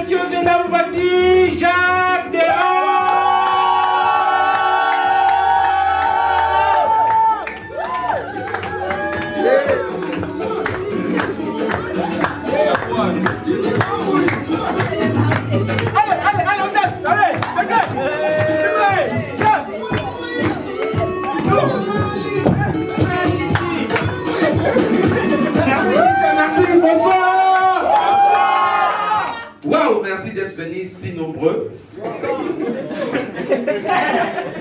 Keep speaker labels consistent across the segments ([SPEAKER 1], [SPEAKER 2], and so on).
[SPEAKER 1] messieurs et dames, voici Jacques Desrands.
[SPEAKER 2] Allez, on danse. Allez,
[SPEAKER 3] Merci, bonsoir. Waouh, merci d'être venus si nombreux.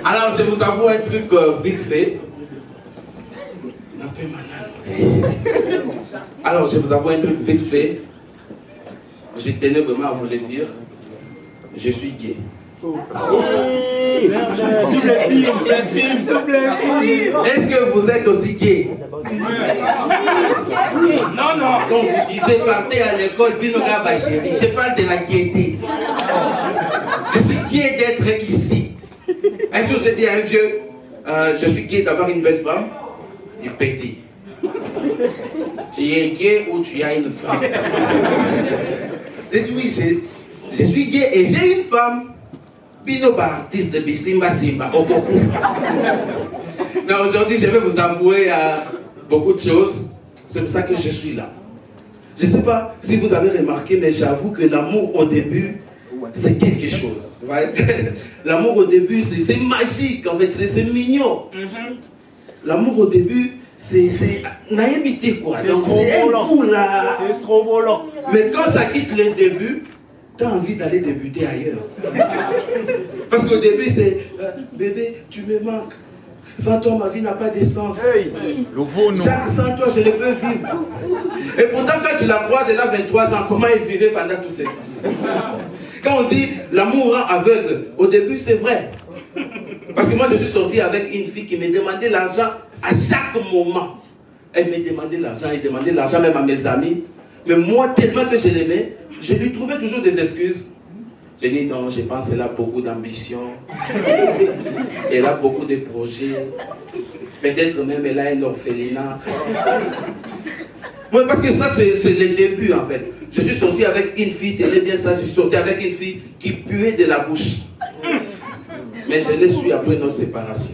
[SPEAKER 3] Alors, je vous avoue un truc vite fait. Alors, je vous avoue un truc vite fait. Je tenais vraiment à vous le dire. Je suis gay. Est-ce que vous êtes aussi gay?
[SPEAKER 1] Non, non.
[SPEAKER 3] Quand vous disiez partez à l'école, dis-nous ma chérie, je parle de la gaieté. Je suis gay d'être ici. Un jour, j'ai dit à un vieux, je suis gay d'avoir une belle femme. Il pétit. Tu es gay ou tu as une femme? J'ai dit oui, je suis gay et j'ai une femme. Binoba, artiste de Bissimba Simba. Non, aujourd'hui, je vais vous avouer beaucoup de choses. C'est pour ça que je suis là. Je ne sais pas si vous avez remarqué, mais j'avoue que l'amour au début, c'est quelque chose. Ouais. L'amour au début, c'est magique, en fait, c'est mignon. L'amour au début, c'est naïveté, quoi.
[SPEAKER 2] C'est strobolant.
[SPEAKER 3] C'est strobolant. Mais quand ça quitte le début, tu as envie d'aller débuter ailleurs. Parce qu'au début, c'est bébé, tu me manques. Sans toi, ma vie n'a pas de sens.
[SPEAKER 4] Hey,
[SPEAKER 3] Jacques, sans toi, je ne peux vivre. Et pourtant, quand tu la croises, elle a 23 ans, comment elle vivait pendant tous ces temps? Quand on dit l'amour rend aveugle, au début, c'est vrai. Parce que moi, je suis sorti avec une fille qui me demandait l'argent à chaque moment. Elle me demandait l'argent, elle demandait l'argent même à mes amis. Mais moi, tellement que je l'aimais, je lui trouvais toujours des excuses. J'ai dit non, je pense qu'elle a beaucoup d'ambition. Elle a beaucoup de projets. Peut-être même elle a un orphelinat. Oui, parce que ça, c'est le début en fait. Je suis sorti avec une fille, tenez bien ça, je suis sorti avec une fille qui puait de la bouche. Mais je l'ai su après notre séparation.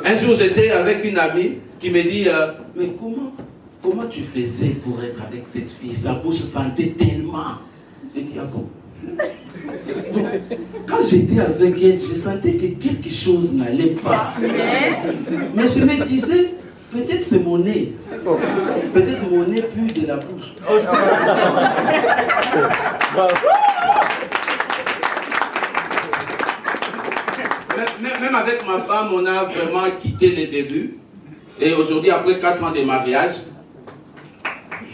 [SPEAKER 3] Un jour, j'étais avec une amie qui me dit mais comment tu faisais pour être avec cette fille? Sa bouche sentait tellement. J'ai dit, ah bon? Quand j'étais avec elle, je sentais que quelque chose n'allait pas. Mais je me disais, peut-être c'est mon nez. Peut-être mon nez pue de la bouche. Même avec ma femme, on a vraiment quitté les débuts. Et aujourd'hui, après 4 ans de mariage,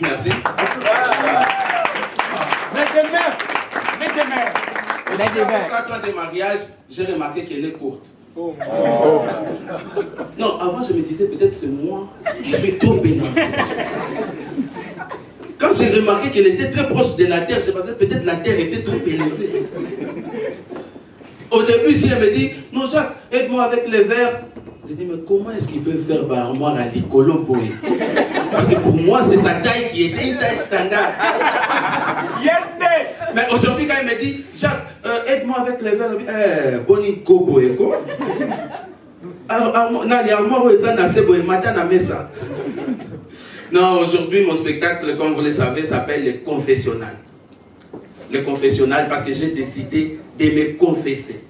[SPEAKER 3] merci. Après 4 ans de mariage, j'ai remarqué qu'elle est courte. Non, avant je me disais peut-être c'est moi qui suis trop pénancé. Quand j'ai remarqué qu'elle était très proche de la terre, je pensais peut-être la terre était trop élevée. Au début, si elle me dit, non Jacques, aide-moi avec les verres. J'ai dit, mais comment est-ce qu'il peut faire par armoire à l'icolo pour lui? Parce que pour moi, c'est sa taille qui était une taille standard. Mais aujourd'hui, quand il me dit, Jacques, aide-moi avec les verres, Boni Kobo Eko. Non, aujourd'hui, mon spectacle, comme vous le savez, s'appelle le confessionnal. Le confessionnal, parce que j'ai décidé de me confesser.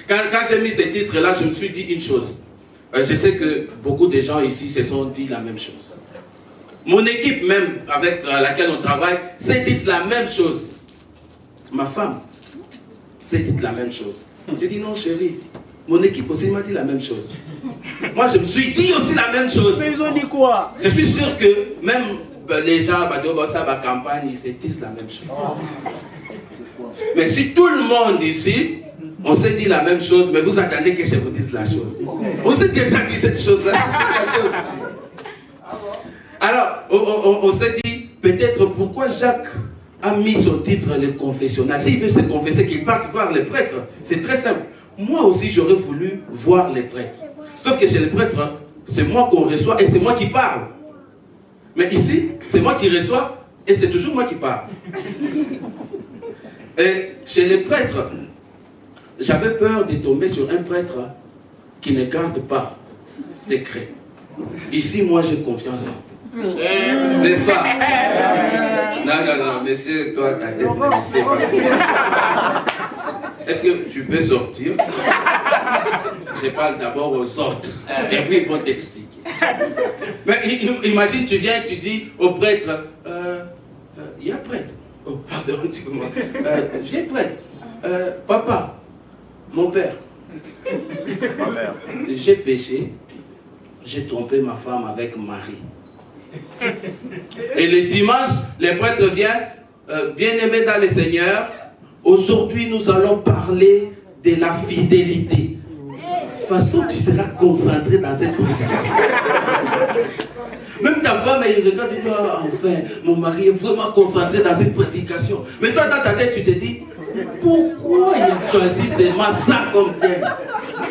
[SPEAKER 3] Quand j'ai mis ce titre-là, je me suis dit une chose. Je sais que beaucoup de gens ici se sont dit la même chose. Mon équipe même, avec laquelle on travaille, s'est dit la même chose. Ma femme s'est dit la même chose. J'ai dit non chérie, mon équipe aussi m'a dit la même chose. Moi je me suis dit aussi la même chose.
[SPEAKER 2] Mais ils ont dit quoi?
[SPEAKER 3] Je suis sûr que même les gens, la campagne, ils se disent la même chose. Mais si tout le monde ici, on s'est dit la même chose, mais vous attendez que je vous dise la chose. On s'est déjà dit cette chose-là, c'est la chose. Alors, on s'est dit, peut-être pourquoi Jacques a mis son titre le confessionnal. S'il veut se confesser, qu'il parte voir les prêtres. C'est très simple. Moi aussi, j'aurais voulu voir les prêtres. Sauf que chez les prêtres, c'est moi qu'on reçoit et c'est moi qui parle. Mais ici, c'est moi qui reçois Et c'est toujours moi qui parle. Et chez les prêtres, j'avais peur de tomber sur un prêtre qui ne garde pas secret. Ici, moi, j'ai confiance en vous. N'est-ce pas? Non, monsieur, toi, ta tête, est-ce que tu peux sortir? Je parle d'abord aux autres. Et puis, ils vont t'expliquer. Mais imagine, tu viens, tu dis au prêtre, il y a prêtre. Oh, pardon, dis-moi. Viens, prêtre. Papa, mon père, j'ai péché, j'ai trompé ma femme avec Marie. Et le dimanche, les prêtres viennent, bien-aimés dans le Seigneur, aujourd'hui nous allons parler de la fidélité. De toute façon, tu seras concentré dans cette prédication. Même ta femme, elle regarde et dit, ah, enfin, mon mari est vraiment concentré dans cette prédication. Mais toi, dans ta tête, tu te dis, pourquoi il choisit seulement ça comme thème?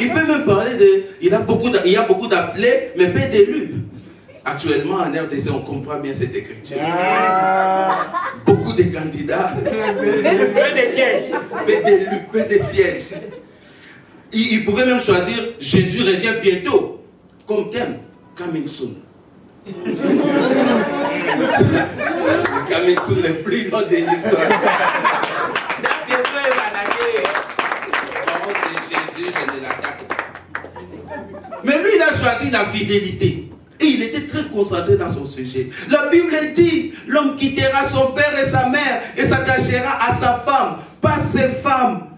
[SPEAKER 3] Il peut même parler de... Il y a beaucoup d'appelés, mais peu d'élus. Actuellement, en RDC, on comprend bien cette écriture. Beaucoup de candidats.
[SPEAKER 1] Peu de sièges.
[SPEAKER 3] Peu d'élus, peu de sièges. Il pouvait même choisir Jésus revient bientôt comme thème. Coming soon. Ça, c'est le coming soon le plus grand de l'histoire. Mais lui, il a choisi la fidélité. Et il était très concentré dans son sujet. La Bible dit, l'homme quittera son père et sa mère et s'attachera à sa femme, pas ses femmes.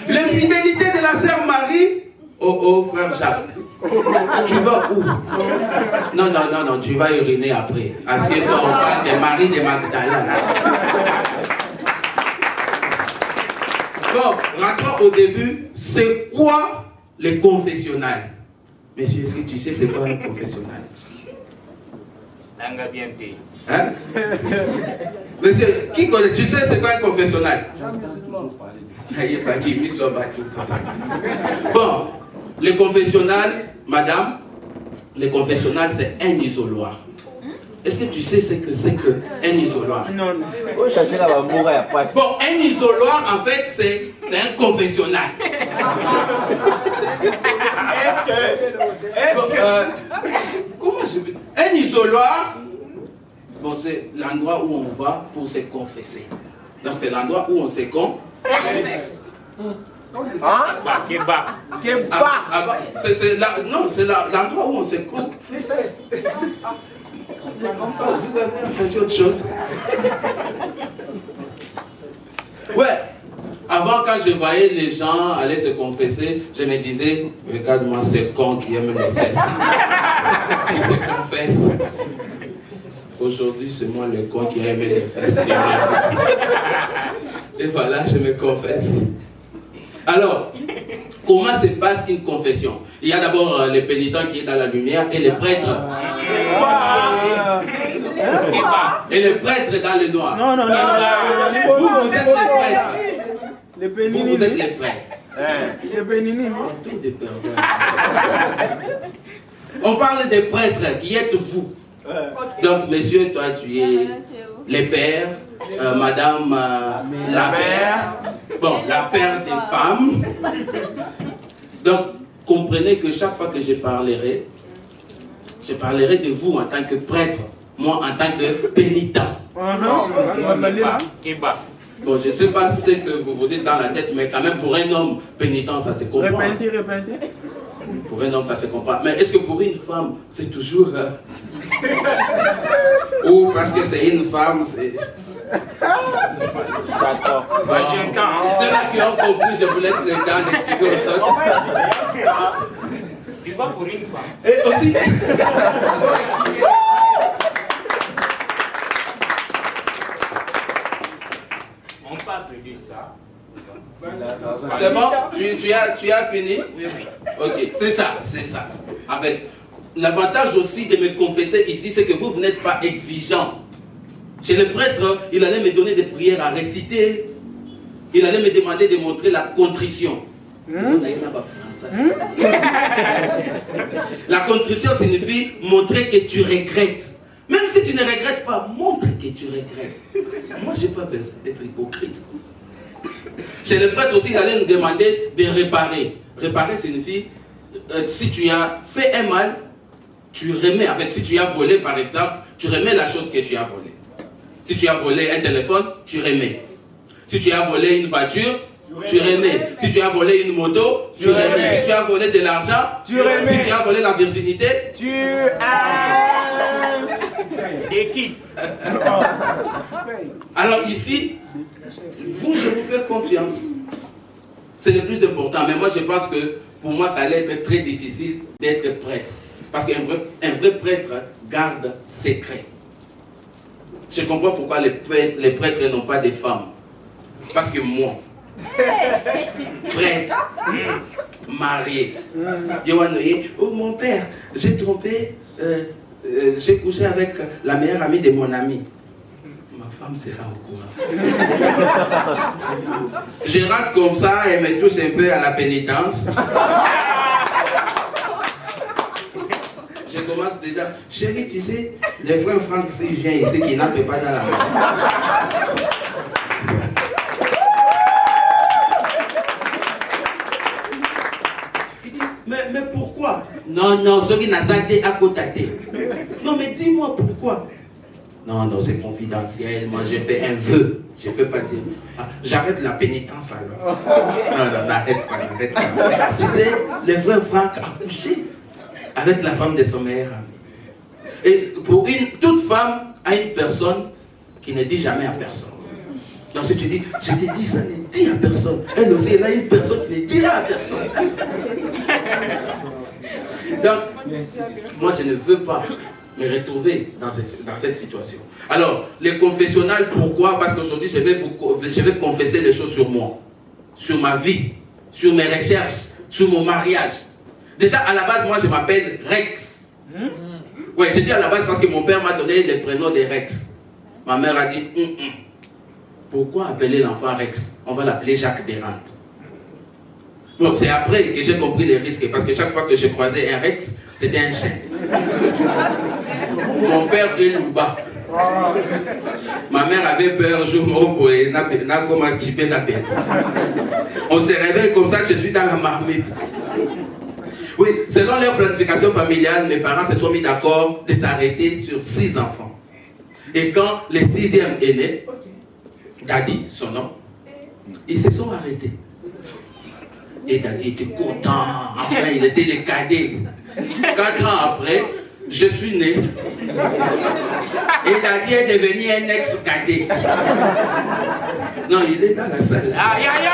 [SPEAKER 3] L'infidélité de la sœur Marie, oh, frère Jacques, tu vas où? Non, tu vas uriner après. Assieds-toi, on parle des maris de Magdalene. Bon, rentrons au début. C'est quoi le confessionnal? Monsieur, est-ce que tu sais c'est quoi un confessionnal? Hein? Monsieur, qui connaît? Tu sais c'est quoi un confessionnal? Bon, le confessionnal, madame, le confessionnal c'est un isoloir. Est-ce que tu sais ce que c'est qu'un isoloir? Non. Bon, un isoloir en fait c'est un confessionnal. Comment je peux... Un isoloir, bon, c'est l'endroit où on va pour se confesser. Donc c'est l'endroit où on se confesse. C'est l'endroit où on se confesse. Vous avez entendu autre chose? Ouais. Avant, quand je voyais les gens aller se confesser, je me disais, regarde-moi ce con qui aime les fesses. Il se confesse. Aujourd'hui, c'est moi le con qui aime les fesses. Et voilà, je me confesse. Alors, comment se passe une confession? Il y a d'abord le pénitent qui est dans la lumière et les prêtres. Et les prêtres dans le noir. Non. Vous êtes les prêtres. Vous êtes les prêtres. On parle des prêtres qui êtes vous. Donc, monsieur, toi, tu es les pères, madame, la mère. Bon, la père des femmes. Donc, comprenez que chaque fois que je parlerai de vous en tant que prêtre, moi en tant que pénitent. Bon, je ne sais pas ce que vous vous dites dans la tête, mais quand même pour un homme pénitent, ça se comprend. Répétez. Pour un homme, ça se comprend. Mais est-ce que pour une femme, c'est toujours... Ou parce que c'est une femme, c'est... D'accord. Ceux-là qui ont compris, je vous laisse le temps d'expliquer aux autres.
[SPEAKER 1] Tu vas pour une femme.
[SPEAKER 3] Et aussi...
[SPEAKER 1] On parle de ça.
[SPEAKER 3] C'est bon? Tu as fini? Oui. Ok, c'est ça. Avec l'avantage aussi de me confesser ici, c'est que vous n'êtes pas exigeant. Chez le prêtre, il allait me donner des prières à réciter. Il allait me demander de montrer la contrition. La contrition signifie montrer que tu regrettes. Même si tu ne regrettes pas, montre que tu regrettes. Moi, je n'ai pas besoin d'être hypocrite. Chez le prêtre aussi, il allait nous demander de réparer. Réparer signifie, si tu as fait un mal, tu remets. En fait, si tu as volé, par exemple, tu remets la chose que tu as volée. Si tu as volé un téléphone, tu remets. Si tu as volé une voiture, tu remets. Si tu as volé une moto, tu remets. Si tu as volé de l'argent, tu remets. Si tu as volé la virginité,
[SPEAKER 2] Tu as...
[SPEAKER 1] Et qui?
[SPEAKER 3] Alors ici, vous, je vous fais confiance. C'est le plus important. Mais moi, je pense que pour moi, ça allait être très difficile d'être prêtre. Parce qu'un vrai prêtre garde secret. Je comprends pourquoi les prêtres n'ont pas de femmes. Parce que moi, prêtre, marié, oh mon père, j'ai trompé, j'ai couché avec la meilleure amie de mon ami. Ma femme sera au courant. Je rentre comme ça et me touche un peu à la pénitence. Je commence déjà, chérie, tu sais, les frères Franck, s'il vient ici, qui n'entre pas dans la maison. Mais pourquoi? Non, ce qui n'a pas été à côté. Non, mais dis-moi pourquoi. Non, c'est confidentiel. Moi, j'ai fait un vœu. Je ne peux pas dire. Ah, j'arrête la pénitence alors. Non, n'arrête pas. Tu sais, le frère Franck a couché avec la femme de son meilleur ami. Et pour toute femme a une personne qui ne dit jamais à personne. Donc si tu dis, je t'ai dit ça, ne dit à personne. Elle aussi, elle a une personne qui ne dira à personne. Donc, moi je ne veux pas me retrouver dans cette situation. Alors, les confessionnals, pourquoi? Parce qu'aujourd'hui, je vais confesser les choses sur moi, sur ma vie, sur mes recherches, sur mon mariage. Déjà, à la base, moi, je m'appelle Rex. Oui, j'ai dit à la base parce que mon père m'a donné le prénom de Rex. Ma mère a dit, pourquoi appeler l'enfant Rex? On va l'appeler Jacques Desrantes. Bon, c'est après que j'ai compris les risques, parce que chaque fois que je croisais un Rex, c'était un chien. Mon père est Louba. Ma mère avait peur, je n'a comme typé la bête. On se réveille comme ça, je suis dans la marmite. Oui, selon leur planification familiale, mes parents se sont mis d'accord de s'arrêter sur 6 enfants. Et quand le 6e est né, Daddy, son nom, ils se sont arrêtés. Et Daddy était content. Enfin, il était le cadet. 4 ans après, je suis né. Et Daddy est devenu un ex-cadet. Non, il est dans la salle.
[SPEAKER 1] Aïe, aïe, aïe.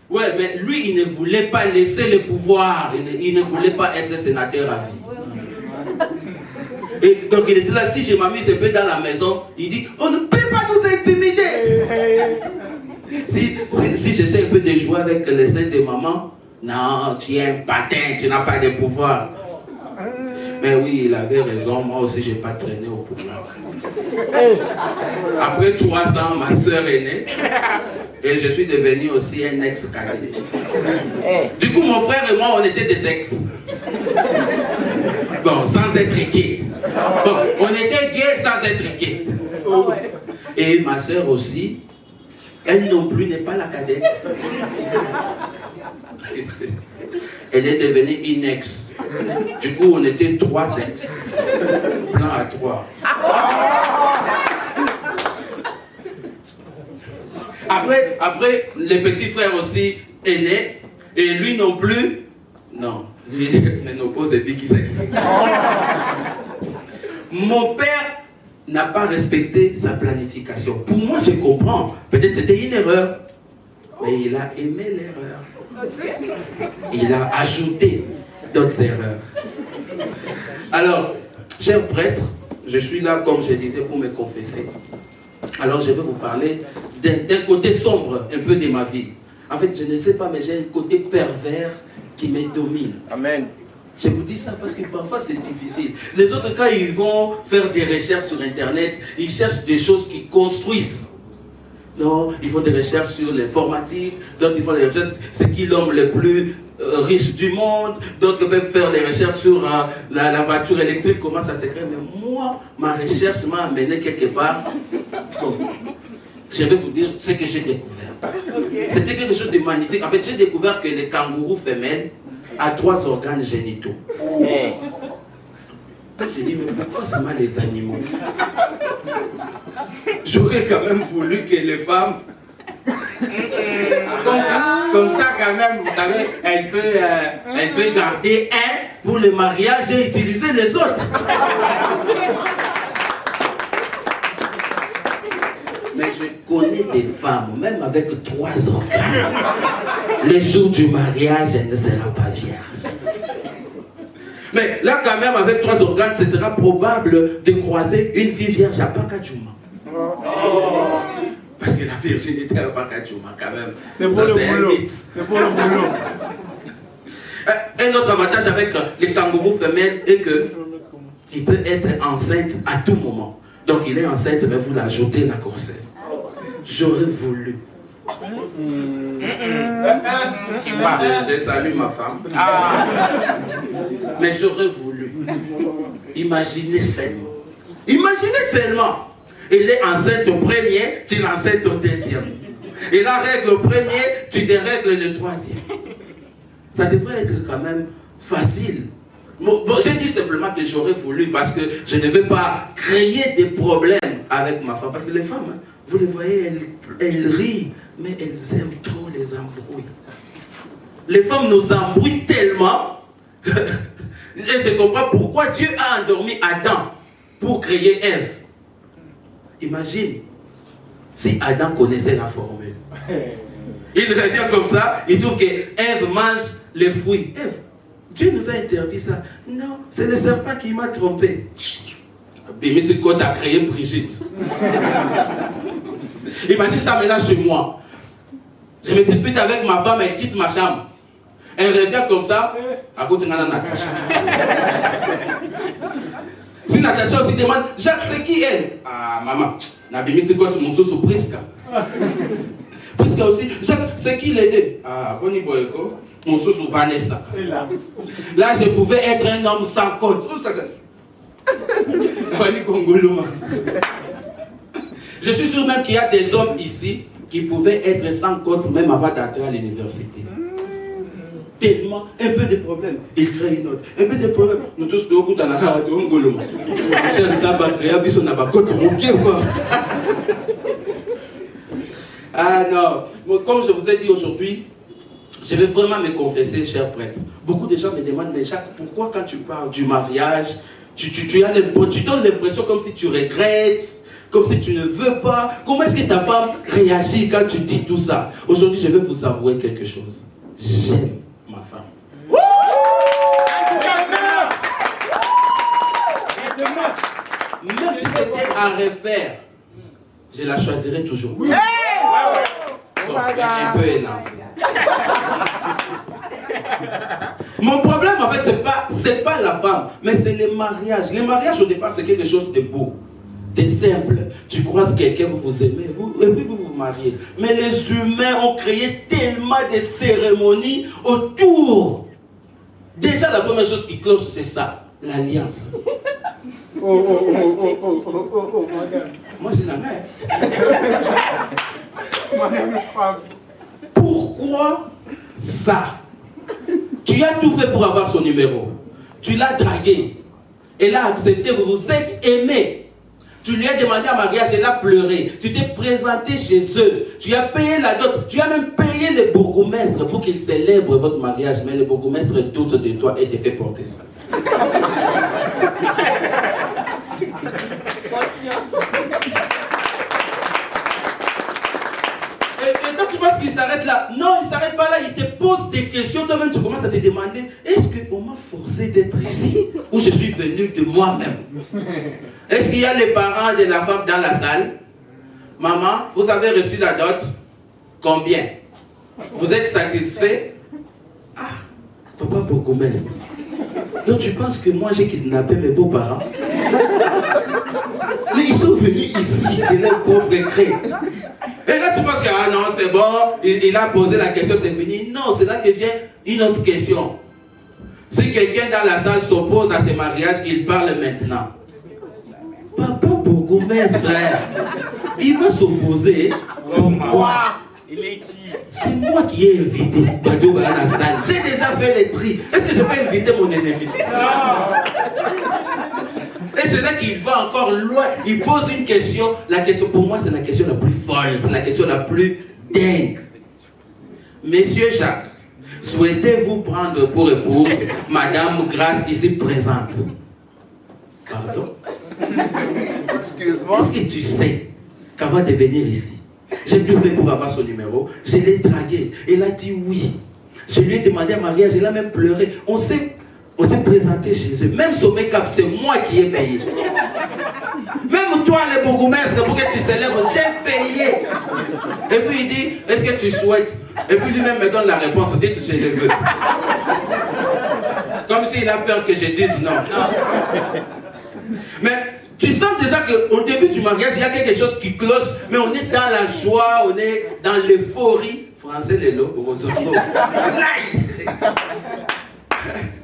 [SPEAKER 3] Ouais, mais lui, il ne voulait pas laisser le pouvoir. Il ne voulait pas être sénateur à vie. Et donc il était là, si je m'amuse un peu dans la maison, il dit, on ne peut pas nous intimider. Si j'essaie un peu de jouer avec les seins de maman, non, tu es un patin, tu n'as pas de pouvoir. Mais oui, il avait raison, moi aussi je n'ai pas traîné au pouvoir. Après 3 ans, ma soeur est née. Et je suis devenu aussi un ex-cadet. Du coup, mon frère et moi, on était des ex. Bon, sans être gay. Bon, on était gay sans être gay. Et ma soeur aussi, elle non plus n'est pas la cadette. Elle est devenue une ex. Du coup, on était 3 ex. Plan à 3. Après, le petit frère aussi est né, et lui non plus, non, lui ménopause et dit qui c'est. Mon père n'a pas respecté sa planification. Pour moi, je comprends, peut-être c'était une erreur, mais il a aimé l'erreur. Il a ajouté d'autres erreurs. Alors, cher prêtre, je suis là, comme je disais, pour me confesser. Alors je vais vous parler d'un côté sombre un peu de ma vie. En fait, je ne sais pas, mais j'ai un côté pervers qui me domine.
[SPEAKER 2] Amen.
[SPEAKER 3] Je vous dis ça parce que parfois c'est difficile. Les autres, quand ils vont faire des recherches sur Internet, ils cherchent des choses qui construisent. Non, ils font des recherches sur l'informatique, d'autres ils font des recherches, c'est qui l'homme le plus riches du monde, d'autres peuvent faire des recherches sur la voiture électrique, comment ça se crée. Mais moi, ma recherche m'a amené quelque part. Bon, je vais vous dire ce que j'ai découvert. C'était quelque chose de magnifique. En fait, j'ai découvert que les kangourous femelles a 3 organes génitaux. J'ai dit, mais pourquoi seulement les animaux? J'aurais quand même voulu que les femmes, comme ça quand même, vous savez, elle peut garder un pour le mariage et utiliser les autres. Mais je connais des femmes, même avec 3 organes, le jour du mariage, elle ne sera pas vierge. Mais là, quand même, avec 3 organes, ce sera probable de croiser une fille vierge à Pakadjouma. Parce que la virginité à Pakadjouma, quand même,
[SPEAKER 2] c'est pour le boulot. C'est pour le boulot.
[SPEAKER 3] Un autre avantage avec les kangourous femelles est qu'il peut être enceinte à tout moment. Donc, il est enceinte, mais vous l'ajoutez la grossesse. J'aurais voulu. Je salue ma femme. Mais j'aurais voulu. Imaginez seulement. Imaginez seulement. Il est enceinte au premier, tu l'enceintes au deuxième. Il a règle au premier, tu dérègles le troisième. Ça devrait être quand même facile. Bon, j'ai dit simplement que j'aurais voulu parce que je ne veux pas créer des problèmes avec ma femme. Parce que les femmes, vous les voyez, elles rient, mais elles aiment trop les embrouilles. Les femmes nous embrouillent tellement. Et je comprends pourquoi Dieu a endormi Adam pour créer Ève. Imagine si Adam connaissait la formule. Il revient comme ça, il trouve que Ève mange les fruits. Ève, Dieu nous a interdit ça. Non, c'est le serpent qui m'a trompé. Mais c'est quand tu as créé Brigitte. Imagine ça maintenant chez moi. Je me dispute avec ma femme, elle quitte ma chambre. Elle revient comme ça. À côté de Natacha. Si Natacha aussi demande, Jacques, c'est qui elle? Ah, maman, Nabimi, c'est quoi mon sous Prisca? Prisca aussi, Jacques, c'est qui les deux? Ah, Bonnie Boyko, mon sous Vanessa. Là, je pouvais être un homme sans côte. Où ça? Je suis sûr même qu'il y a des hommes ici qui pouvaient être sans côte même avant d'entrer à l'université. Tellement, un peu de problème, il crée une autre. Un peu de problème, nous tous de Okuta na kara de Ongolo. Ah non, comme je vous ai dit aujourd'hui, je vais vraiment me confesser, cher prêtre. Beaucoup de gens me demandent, mais Jacques, pourquoi quand tu parles du mariage, tu donnes l'impression comme si tu regrettes, comme si tu ne veux pas. Comment est-ce que ta femme réagit quand tu dis tout ça? Aujourd'hui, je vais vous avouer quelque chose. J'aime ma femme. Même si c'était à refaire, je la choisirais toujours. Donc, un peu élancé. Mon problème, en fait, c'est pas la femme, mais c'est les mariages. Les mariages, au départ, c'est quelque chose de beau, de simple. Tu croises quelqu'un, vous vous aimez, et puis vous vous mariez. Mais les humains ont créé tellement de cérémonies autour. Déjà, la première chose qui cloche, c'est ça, l'alliance. Moi, c'est la mère. Pourquoi ça? Tu as tout fait pour avoir son numéro. Tu l'as dragué. Elle a accepté, vous vous êtes aimés. Tu lui as demandé un mariage, elle a pleuré. Tu t'es présenté chez eux. Tu as payé la dot. Tu as même payé le bourgmestre pour qu'il célèbre votre mariage. Mais le bourgmestre doute de toi et te fait porter ça. Et toi, tu penses qu'il s'arrête là? Non, il ne s'arrête pas là. Il te pose des questions. Toi-même, tu commences à te demander, est-ce qu'on m'a forcé d'être ici ou je suis venu de moi-même? Est-ce qu'il y a les parents de la femme dans la salle? Maman, vous avez reçu la dot? Combien? Vous êtes satisfait? Ah, papa bourgmestre. Donc tu penses que moi j'ai kidnappé mes beaux-parents? Mais ils sont venus ici, de leur pauvre cré. Et là tu penses que ah non c'est bon, il a posé la question, c'est fini. Non, c'est là que vient Une autre question. Si quelqu'un dans la salle s'oppose à ce mariage, il parle maintenant. Papa bourgmestre, frère, il va s'opposer.
[SPEAKER 1] Il est qui?
[SPEAKER 3] C'est moi qui ai invité Badio dans la salle. J'ai déjà fait les tri. Est-ce que je peux inviter mon ennemi? Et c'est là qu'il va encore loin. Il pose une question. La question, pour moi, c'est la question la plus folle. C'est la question la plus dingue. Monsieur Jacques, souhaitez-vous prendre pour épouse Madame Grâce ici présente? Pardon?
[SPEAKER 2] Excuse-moi.
[SPEAKER 3] Est-ce que tu sais qu'avant de venir ici, j'ai tout fait pour avoir son numéro, je l'ai dragué, elle a dit oui. Je lui ai demandé un mariage, elle a même pleuré. On s'est présenté chez eux. Même son make-up, c'est moi qui ai payé. Même toi, le bourgmestre, pour que tu célèbres, j'ai payé. Et puis il dit, est-ce que tu souhaites? Et puis lui-même me donne la réponse, dites je les veux. Comme s'il a peur que je dise non. Mais tu sens déjà qu'au début du mariage, il y a quelque chose qui cloche, mais on est dans la joie, on est dans l'euphorie. Français, les lots,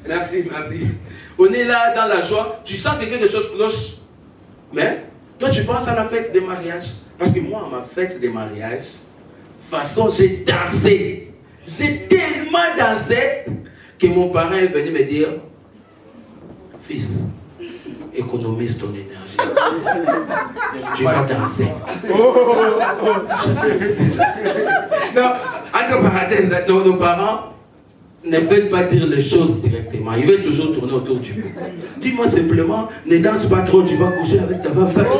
[SPEAKER 3] merci, merci. On est là dans la joie, tu sens que quelque chose cloche. Mais toi, tu penses à la fête des mariages. Parce que moi, à ma fête des mariages, de toute façon, j'ai dansé. J'ai tellement dansé que mon parent est venu me dire, fils, économise ton énergie. Tu vas danser. Je danse déjà. Non, entre parenthèses, nos parents ne veulent pas dire les choses directement. Ils veulent toujours tourner autour du pot. Dis-moi simplement, ne danse pas trop, tu vas coucher avec ta femme. Ça fait...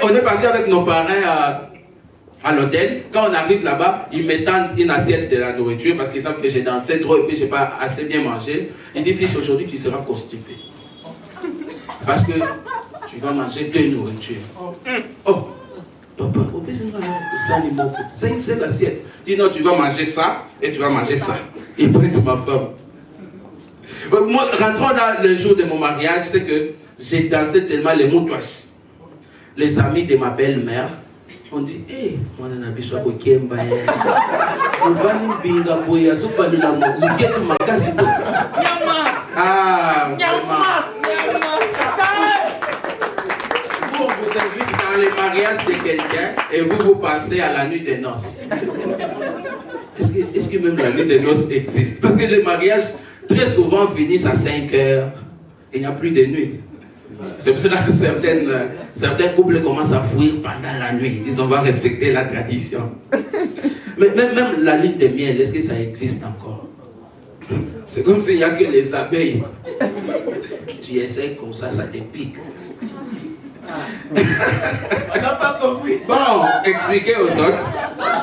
[SPEAKER 3] On est parti avec nos parents à l'hôtel. Quand on arrive là-bas, ils me tendent une assiette de la nourriture parce qu'ils savent que j'ai dansé trop et que je n'ai pas assez bien mangé. Ils disent, fils, aujourd'hui tu seras constipé. Parce que tu vas manger deux nourritures. Oh, papa, c'est une seule assiette. Dis non, tu vas manger ça et tu vas manger ça. Ils prennent ma femme. Moi, rentrant dans le jour de mon mariage, c'est que j'ai dansé tellement les moutouaches. Les amis de ma belle-mère on dit, hé, moi, on a un bisou à Kemba. On va nous binga boya, so pas de la mort. Nous guettons ma casse. Ah, vraiment. Vous, on vous invite dans les mariages de quelqu'un et vous pensez à la nuit des noces. Est-ce que même la nuit des noces existe? Parce que les mariages, très souvent, finissent à 5 heures. Et il n'y a plus de nuit. C'est pour ça que certains couples commencent à fuir pendant la nuit. Ils disent on va respecter la tradition. Mais même la lune de miel, est-ce que ça existe encore? C'est comme s'il n'y a que les abeilles. Tu essaies comme ça te pique.
[SPEAKER 1] On n'a pas compris.
[SPEAKER 3] Bon, expliquez aux autres.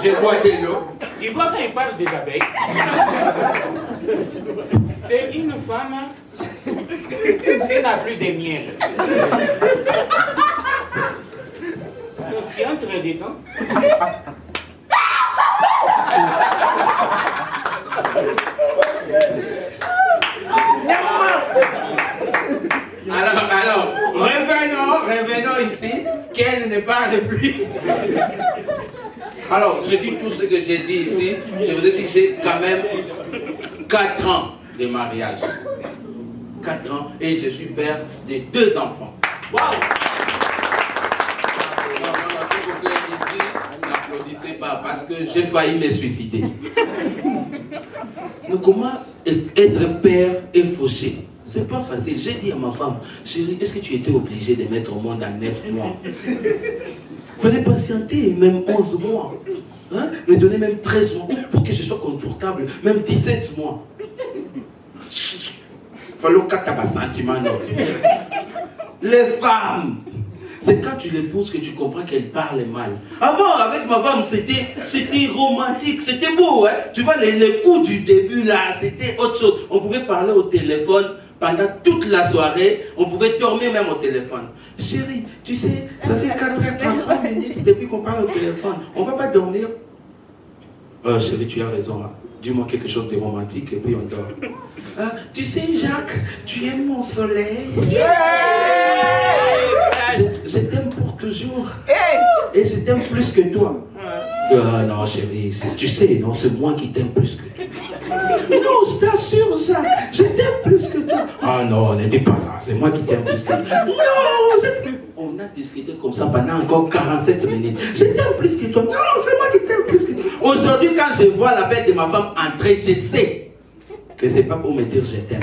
[SPEAKER 3] Je bois de l'eau.
[SPEAKER 1] Il voit qu'il parle des abeilles. C'est une femme qui n'a plus de miel. Donc, tu entres dedans.
[SPEAKER 3] Alors, revenons ici. Quelle n'est pas réplique. Alors, je dis tout ce que j'ai dit ici. Je vous ai dit que j'ai quand même 4 ans de mariage. 4 ans et je suis père de 2 enfants. Waouh! S'il vous plaît, ici, n'applaudissez pas parce que j'ai failli me suicider. Mais comment être père et fauché? C'est pas facile. J'ai dit à ma femme, chérie, est-ce que tu étais obligée de mettre au monde en 9 mois? Il fallait patienter, même 11 mois. Hein? Me donner même 13 mois pour que je sois confortable, même 17 mois. Il fallait qu'à ta sentiment. Les femmes, c'est quand tu l'épouses que tu comprends qu'elle parle mal. Avant, avec ma femme, c'était romantique, c'était beau. Hein? Tu vois, les coups du début, là, c'était autre chose. On pouvait parler au téléphone pendant toute la soirée. On pouvait dormir même au téléphone. Chérie, tu sais, ça fait 4h33 minutes depuis qu'on parle au téléphone. On va pas dormir? Chérie, tu as raison. Hein? Dis-moi quelque chose de romantique et puis on dort. Tu sais, Jacques, tu es mon soleil. Je t'aime pour toujours. Et je t'aime plus que toi. Non, chérie, tu sais, non, c'est moi qui t'aime plus que toi. Non, je t'assure, Jacques, je t'aime plus que toi. Ah non, ne dis pas ça, c'est moi qui t'aime plus que toi. Non, on a discuté comme ça pendant encore 47 minutes. Je t'aime plus que toi. Non, c'est moi qui t'aime plus que toi. Aujourd'hui, quand je vois la bête de ma femme entrer, je sais que c'est pas pour me dire je t'aime.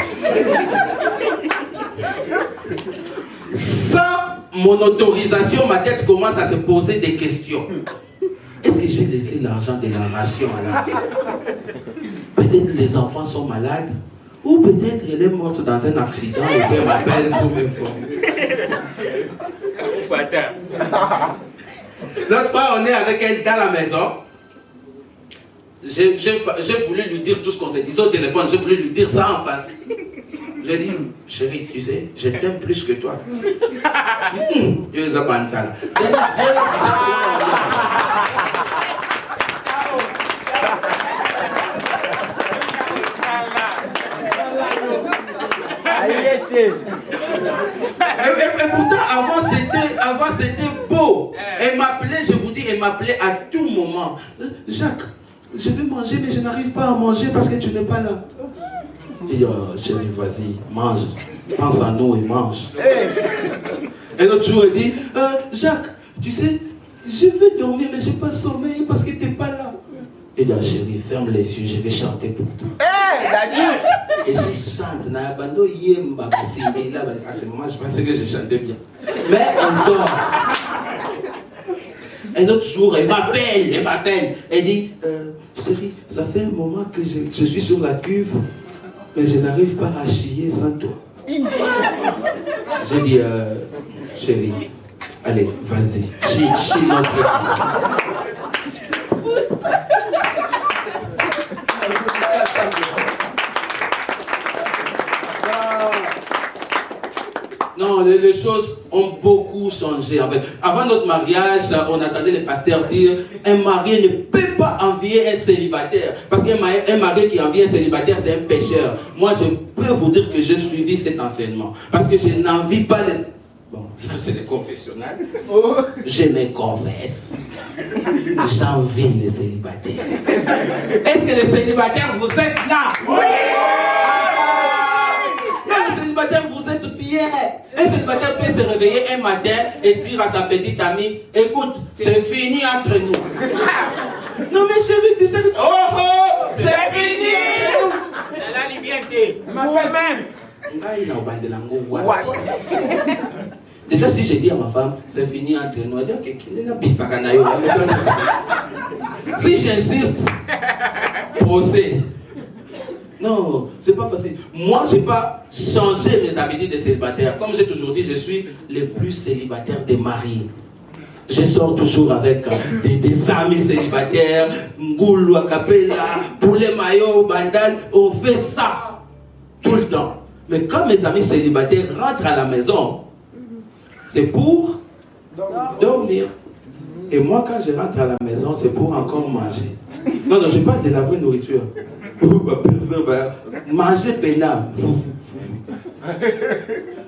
[SPEAKER 3] Sans mon autorisation, ma tête commence à se poser des questions. Est-ce que j'ai laissé l'argent de la ration à la... Peut-être les enfants sont malades, ou peut-être elle est morte dans un accident et qu'elle m'appelle pour m'informer. L'autre fois, on est avec elle dans la maison. J'ai voulu lui dire tout ce qu'on s'est dit au téléphone, j'ai voulu lui dire ça en face. J'ai dit, chérie, tu sais, je t'aime plus que toi. Je les ai ça là. Et pourtant, avant c'était beau. Elle m'appelait, je vous dis, elle m'appelait à tout moment. Jacques, je veux manger, mais je n'arrive pas à manger parce que tu n'es pas là. Et chérie, vas-y, mange. Pense à nous et mange. Et l'autre jour, elle dit, Jacques, tu sais, je veux dormir, mais je n'ai pas sommeil parce que tu n'es pas là. Et dit, chérie, ferme les yeux, je vais chanter pour toi. Et je chante. À ce moment, je pensais que je chantais bien. Mais on dort. Un autre jour, elle m'appelle. Elle dit, chérie, ça fait un moment que je suis sur la cuve, mais je n'arrive pas à chier sans toi. J'ai dit, chérie, allez, vas-y, chie notre cuve. Non, les choses ont beaucoup changé. En fait. Avant notre mariage, on attendait les pasteurs dire un marié ne peut pas envier un célibataire. Parce qu'un marié qui envie un célibataire, c'est un pécheur. Moi, je peux vous dire que j'ai suivi cet enseignement. Parce que je n'envie pas les... Bon, c'est les confessionnels. Je me confesse. J'envie les célibataires. Est-ce que les célibataires, vous êtes là? Oui! Les célibataires, vous êtes bien. Un célibataire peut se réveiller un matin et dire à sa petite amie, écoute, c'est fini entre nous. Non mais chérie, tu sais que... Oh, c'est fini.
[SPEAKER 1] La liberté.
[SPEAKER 3] Déjà, si j'ai dit à ma femme, c'est fini entre nous, elle dit, si j'insiste, procès. Non, c'est pas facile. Moi, je n'ai pas changé mes habitudes de célibataire. Comme j'ai toujours dit, je suis le plus célibataire des mariés. Je sors toujours avec des amis célibataires, Ngoulou, Acapella, Poulet Maillot, Bandal. On fait ça tout le temps. Mais quand mes amis célibataires rentrent à la maison, c'est pour dormir. Et moi, quand je rentre à la maison, c'est pour encore manger. Non, je parle de la vraie nourriture. Manger pénal.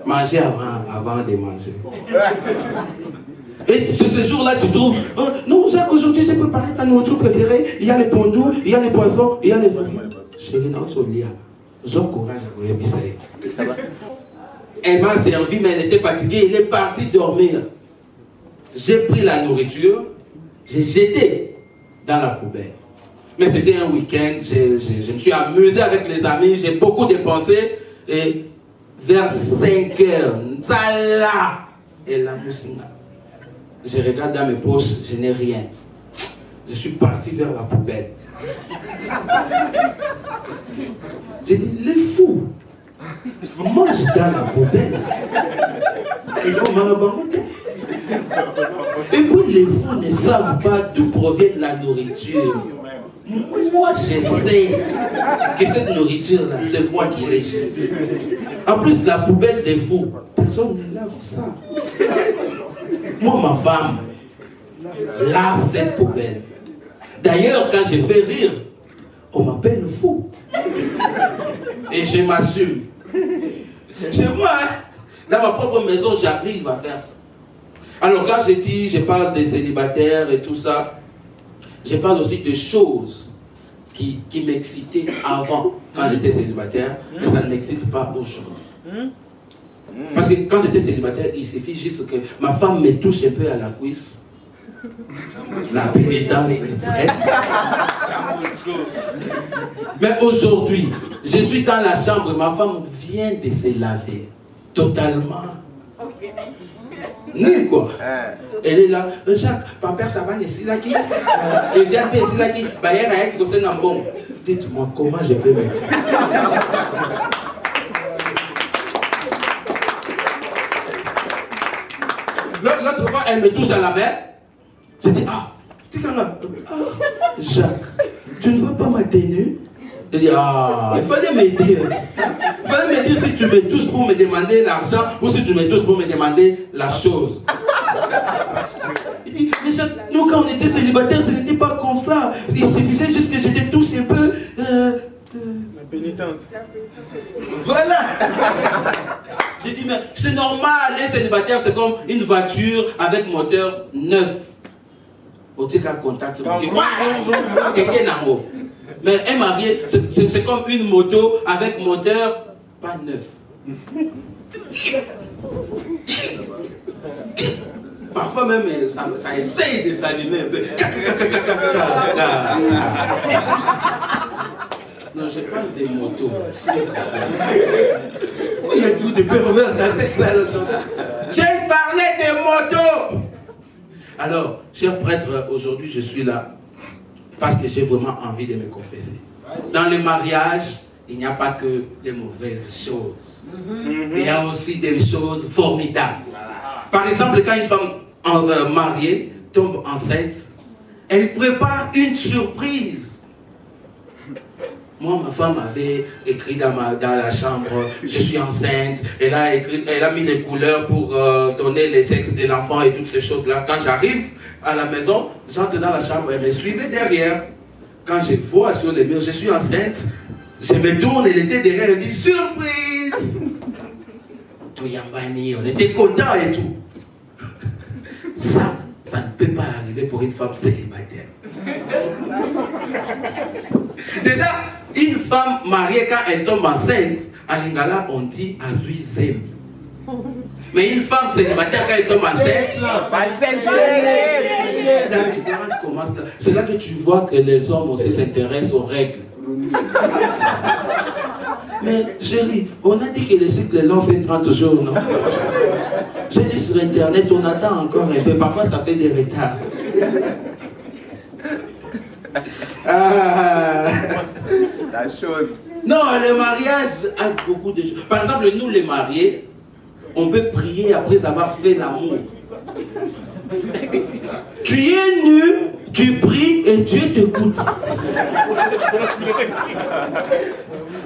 [SPEAKER 3] Manger avant de manger. Et ce jour-là, tu trouves, non, Jacques, aujourd'hui, j'ai préparé ta nourriture préférée. Il y a les pondous, il y a les poissons, il y a les fruits. Chérie, non, tu lis. J'ai courage à vous épicer. Elle m'a servi, mais elle était fatiguée. Elle est partie dormir. J'ai pris la nourriture, j'ai jeté dans la poubelle. Mais c'était un week-end, je me suis amusé avec les amis, j'ai beaucoup dépensé. Et vers 5 heures, Nzala et la moussinga. Je regarde dans mes poches, je n'ai rien. Je suis parti vers la poubelle. J'ai dit, les fous, mange dans la poubelle. Et puis les fous ne savent pas d'où provient la nourriture. Moi, je sais que cette nourriture-là, c'est moi qui l'ai jetée. En plus, la poubelle des fous, personne ne lave ça. Moi, ma femme, lave cette poubelle. D'ailleurs, quand je fais rire, on m'appelle fou. Et je m'assume. Chez moi, dans ma propre maison, j'arrive à faire ça. Alors, quand je parle des célibataires et tout ça, Je parle aussi de choses qui m'excitaient avant, quand j'étais célibataire, mais ça ne m'excite pas aujourd'hui. Parce que quand j'étais célibataire, il suffit juste que ma femme me touche un peu à la cuisse. La pénitence est prête. Mais aujourd'hui, je suis dans la chambre, ma femme vient de se laver. Totalement. Nul quoi. Elle est là. Jacques, papa, ça va, ici là qui. Et vient ici là qui. Bah, il y a rien qui concerne un bon. Dites-moi comment je peux m'exprimer. L'autre fois, elle me touche à la main. Je dis, Jacques, tu ne veux pas ma tenue? Je dis, il fallait me dire. Il fallait me dire si tu me touches pour me demander l'argent ou si tu me touches pour me demander la chose. Il dit, mais Jacques, nous quand on était célibataires, ce n'était pas comme ça. Il suffisait juste que je te touche un peu.
[SPEAKER 2] La pénitence.
[SPEAKER 3] Voilà. J'ai dit, mais c'est normal, les célibataires, c'est comme une voiture avec moteur neuf. Au tic à contact, mais un marié, c'est comme une moto avec moteur pas neuf. Parfois même, ça essaye de s'allumer un peu. Non, je parle des motos. Il y a tout de pervers dans cette salle. J'ai parlé des motos. Alors, cher prêtre, aujourd'hui je suis là parce que j'ai vraiment envie de me confesser. Dans le mariage, il n'y a pas que des mauvaises choses. Il y a aussi des choses formidables. Par exemple, quand une femme mariée tombe enceinte, elle prépare une surprise. Moi, ma femme avait écrit dans la chambre, je suis enceinte, elle a mis les couleurs pour donner les sexes de l'enfant et toutes ces choses-là. Quand j'arrive à la maison, j'entre dans la chambre, elle me suivait derrière. Quand je vois sur les murs, je suis enceinte, je me tourne, elle était derrière, elle dit, surprise! Toyambani, on était contents et tout. Ça ne peut pas arriver pour une femme célibataire. Déjà, une femme mariée, quand elle tombe enceinte, à Lingala, on dit Azuizem. Mais une femme célibataire, quand elle tombe enceinte, c'est là que tu vois que les hommes aussi s'intéressent aux règles. Mais chérie, on a dit que le cycle long fait 30 jours, non? J'ai dit sur internet, on attend encore un peu, parfois ça fait des retards.
[SPEAKER 4] La chose.
[SPEAKER 3] Non, le mariage a beaucoup de choses. Par exemple, nous les mariés, on peut prier après avoir fait l'amour. Tu es nu, tu pries et Dieu t'écoute.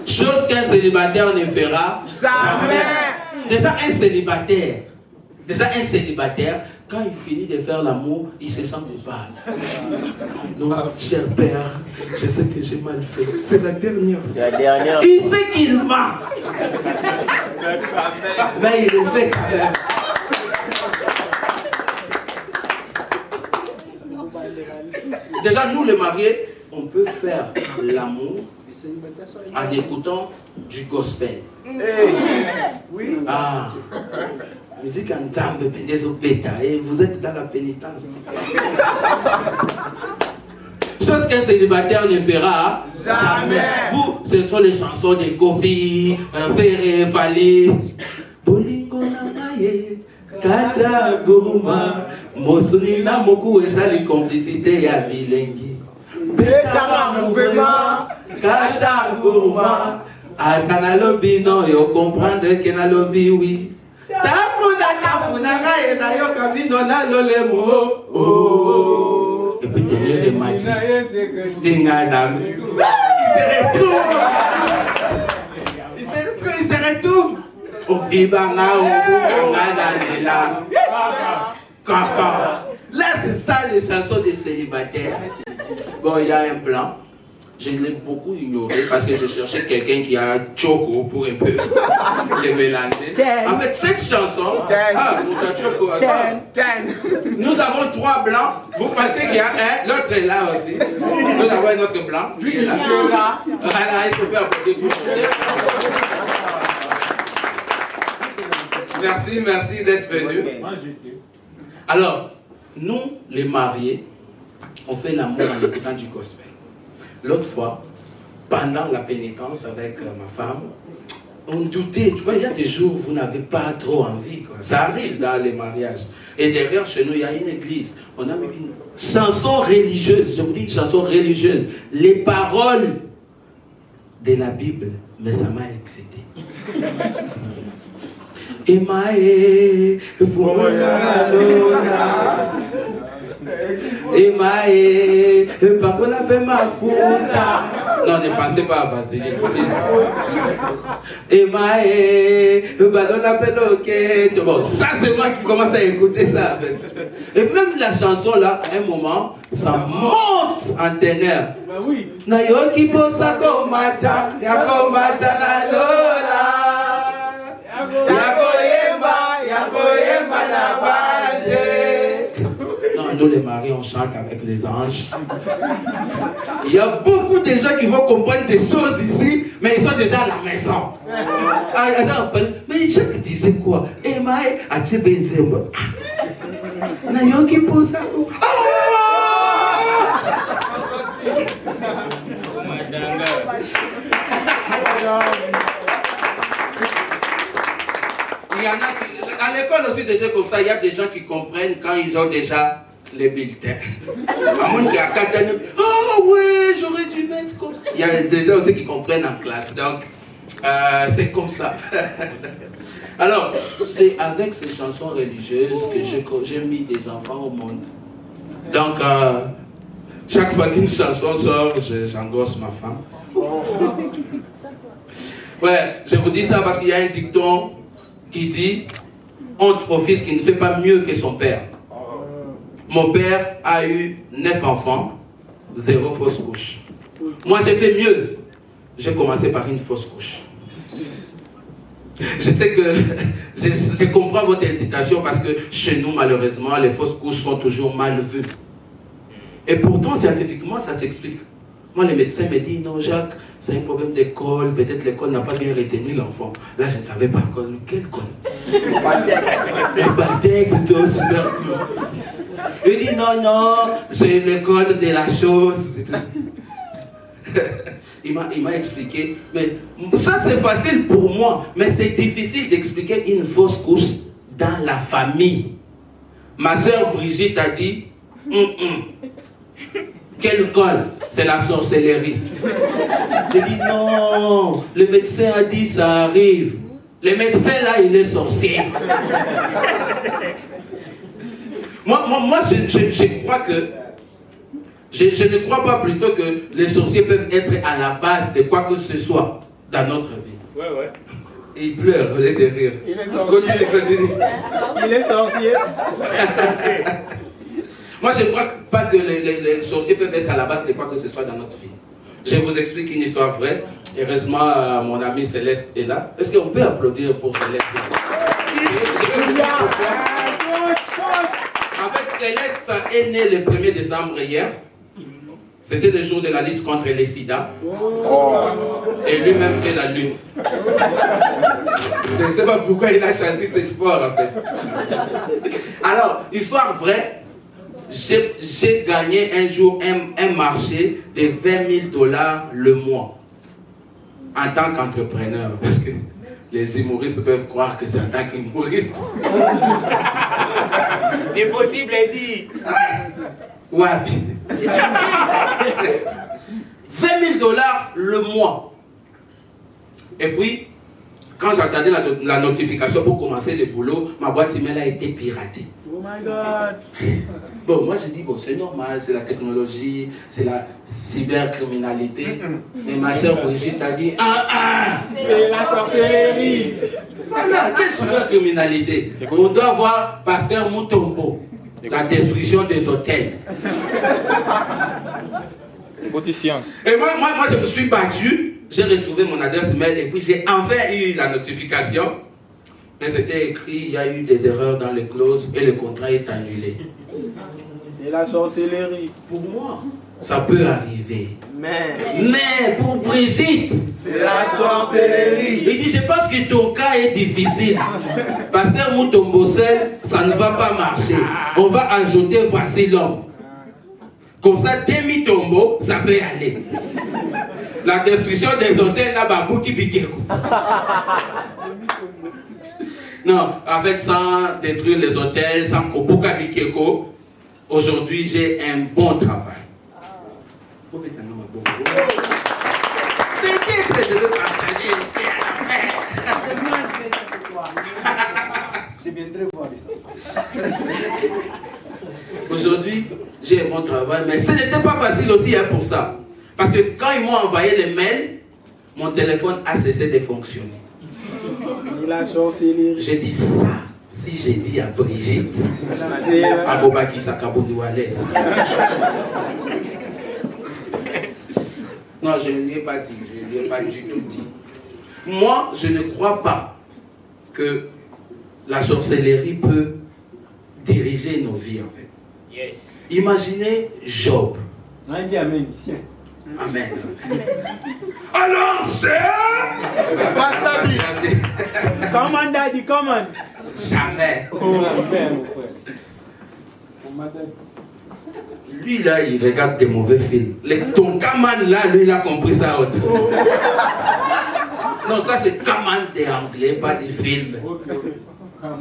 [SPEAKER 3] Chose qu'un célibataire ne fera jamais. Déjà un célibataire, quand il finit de faire l'amour, il se sent coupable. Non, cher père, je sais que j'ai mal fait. C'est la dernière fois. Il sait qu'il ment. Mais il le fait quand même. Déjà, nous les mariés, on peut faire l'amour en écoutant du gospel.
[SPEAKER 4] Oui.
[SPEAKER 3] Ah, musique en tambe, et vous êtes dans la pénitence. Chose qu'un célibataire ne fera jamais. Vous, ce sont les chansons de Kofi, Ferré, Fali. Bolingo Nanaye, Kata Gourma, Mosunina Moku et Sali complicité ya Bilengi.
[SPEAKER 4] Betama mouvement,
[SPEAKER 3] Kata Gourma, Atana lobby non, yo comprendre que na lobby oui. Tafuna ngaye na yo kabino na lolemo. Oh. Et puis tenir les matchs. Dingadam. Il se retrouve. Au fibanga au là. Kaka. Là c'est ça les chansons des célibataires. Bon, il y a un plan. Je l'ai beaucoup ignoré parce que je cherchais quelqu'un qui a un choco pour un peu les mélanger. En fait, cette chanson, nous avons 3 blancs. Vous pensez qu'il y a un, l'autre est là aussi. Nous avons un autre blanc. Lui, il est là. Voilà, il se peut apporter pour merci d'être venu. Alors, nous, les mariés, on fait l'amour en écoutant du gospel. L'autre fois, pendant la pénitence avec ma femme, on doutait, tu vois, il y a des jours où vous n'avez pas trop envie, quoi. Ça arrive dans les mariages. Et derrière, chez nous, il y a une église. On a mis une chanson religieuse, je vous dis une chanson religieuse. Les paroles de la Bible, mais ça m'a excité. Emae, Emae, Pakola Pemafuta. Non, ne pensez pas à Vaseline. Emae, Balona Peloquet. Bon, ça c'est moi qui commence à écouter ça. Et même la chanson là, à un moment, ça monte en ténèbres.
[SPEAKER 2] Ben oui.
[SPEAKER 3] Nayoki posa komata, yakomata na lola. Yakoyemba na baje. Non, nous les maris, on chante avec les anges. Il y a beaucoup de gens qui vont comprendre des choses ici, mais ils sont déjà à la maison. Mais Jacques disait quoi? Emae atibenzemba. Nayoki posa. Il y en a qui, à l'école aussi, c'était comme ça, il y a des gens qui comprennent quand ils ont déjà les bulletins. Ah ouais, j'aurais dû mettre comme ça. Il y a des gens aussi qui comprennent en classe, donc c'est comme ça. Alors, c'est avec ces chansons religieuses que j'ai mis des enfants au monde. Donc, chaque fois qu'une chanson sort, j'engrosse ma femme. Ouais, je vous dis ça parce qu'il y a un dicton qui dit « honte au fils qui ne fait pas mieux que son père ». Mon père a eu 9 enfants, 0 fausse couche. Moi, j'ai fait mieux. J'ai commencé par une fausse couche. Je sais que je comprends votre hésitation parce que chez nous, malheureusement, les fausses couches sont toujours mal vues. Et pourtant, scientifiquement, ça s'explique. Moi, les médecins me disent, non, Jacques, c'est un problème d'école, peut-être l'école n'a pas bien retenu l'enfant. Là, je ne savais pas quelle école. Le Baltex, tout superflu. Il dit, non, c'est l'école de la chose. Il m'a expliqué, mais ça c'est facile pour moi, mais c'est difficile d'expliquer une fausse couche dans la famille. Ma soeur Brigitte a dit, quelle colle? C'est la sorcellerie. J'ai dit non, le médecin a dit ça arrive. Le médecin là, il est sorcier. Moi je crois que, je ne crois pas plutôt que les sorciers peuvent être à la base de quoi que ce soit dans notre vie.
[SPEAKER 2] Ouais.
[SPEAKER 3] Et il pleure au lieu de rire.
[SPEAKER 2] Il est sorcier.
[SPEAKER 3] Continue.
[SPEAKER 2] Il est sorcier.
[SPEAKER 3] Moi, je ne crois pas que les sorciers peuvent être à la base de quoi que ce soit dans notre vie. Je vous explique une histoire vraie. Heureusement, mon ami Céleste est là. Est-ce qu'on peut applaudir pour Céleste? En fait, Céleste est né le 1er décembre hier. C'était le jour de la lutte contre les sida. Et lui-même fait la lutte. Je ne sais pas pourquoi il a choisi ce sport en fait. Alors, histoire vraie. J'ai gagné un jour un marché de 20 000 $ le mois en tant qu'entrepreneur. Parce que les humoristes peuvent croire que c'est en tant qu'humoriste.
[SPEAKER 1] C'est possible, Eddie.
[SPEAKER 3] Ouais. 20 000 $ le mois. Et puis, quand j'attendais la notification pour commencer le boulot, ma boîte email a été piratée.
[SPEAKER 2] Oh my God.
[SPEAKER 3] Bon, moi je dis, bon, c'est normal, c'est la technologie, c'est la cybercriminalité. Et ma soeur Brigitte a dit,
[SPEAKER 2] C'est la sorcellerie.
[SPEAKER 3] Voilà, quelle cybercriminalité? On doit voir Pasteur Moutombo, la destruction des hôtels.
[SPEAKER 2] Côté science.
[SPEAKER 3] Et moi, je me suis battu, j'ai retrouvé mon adresse mail et puis j'ai enfin eu la notification. Mais c'était écrit, il y a eu des erreurs dans les clauses et le contrat est annulé.
[SPEAKER 2] C'est la sorcellerie.
[SPEAKER 3] Pour moi, ça peut arriver.
[SPEAKER 4] Mais
[SPEAKER 3] pour Brigitte,
[SPEAKER 4] c'est la sorcellerie.
[SPEAKER 3] il dit, je pense que ton cas est difficile. Pasteur Moutombo seul, ça ne va pas marcher. On va ajouter voici l'homme. Comme ça, demi-tombeau, ça peut aller. La destruction des hôtels là-bas, Bouki Bikeko. Non, avec sans détruire les hôtels, sans Bouka Bikeko, aujourd'hui j'ai un bon travail. Peut-être je vais partager
[SPEAKER 4] Je viendrai voir ça.
[SPEAKER 3] Aujourd'hui, j'ai un bon travail, mais ce n'était pas facile aussi hein, pour ça. Parce que quand ils m'ont envoyé les mails, mon téléphone a cessé de fonctionner.
[SPEAKER 2] C'est la sorcellerie.
[SPEAKER 3] J'ai dit ça, si j'ai dit à Brigitte, à Bobaki Sakabodoualès. Non, je ne lui ai pas dit, je ne lui ai pas du tout dit. Moi, je ne crois pas que la sorcellerie peut diriger nos vies en fait.
[SPEAKER 1] Yes.
[SPEAKER 3] Imaginez Job.
[SPEAKER 4] On a dit amen ici.
[SPEAKER 3] Amen. Alors c'est...
[SPEAKER 4] Pasteur dit.
[SPEAKER 2] Come on, daddy, come on.
[SPEAKER 3] Jamais.
[SPEAKER 4] Oh, mon frère.
[SPEAKER 3] Lui là, il regarde des mauvais films. Ton Kaman là, lui, il a compris ça. Non, ça c'est Kaman des Anglais, pas des films. Ah.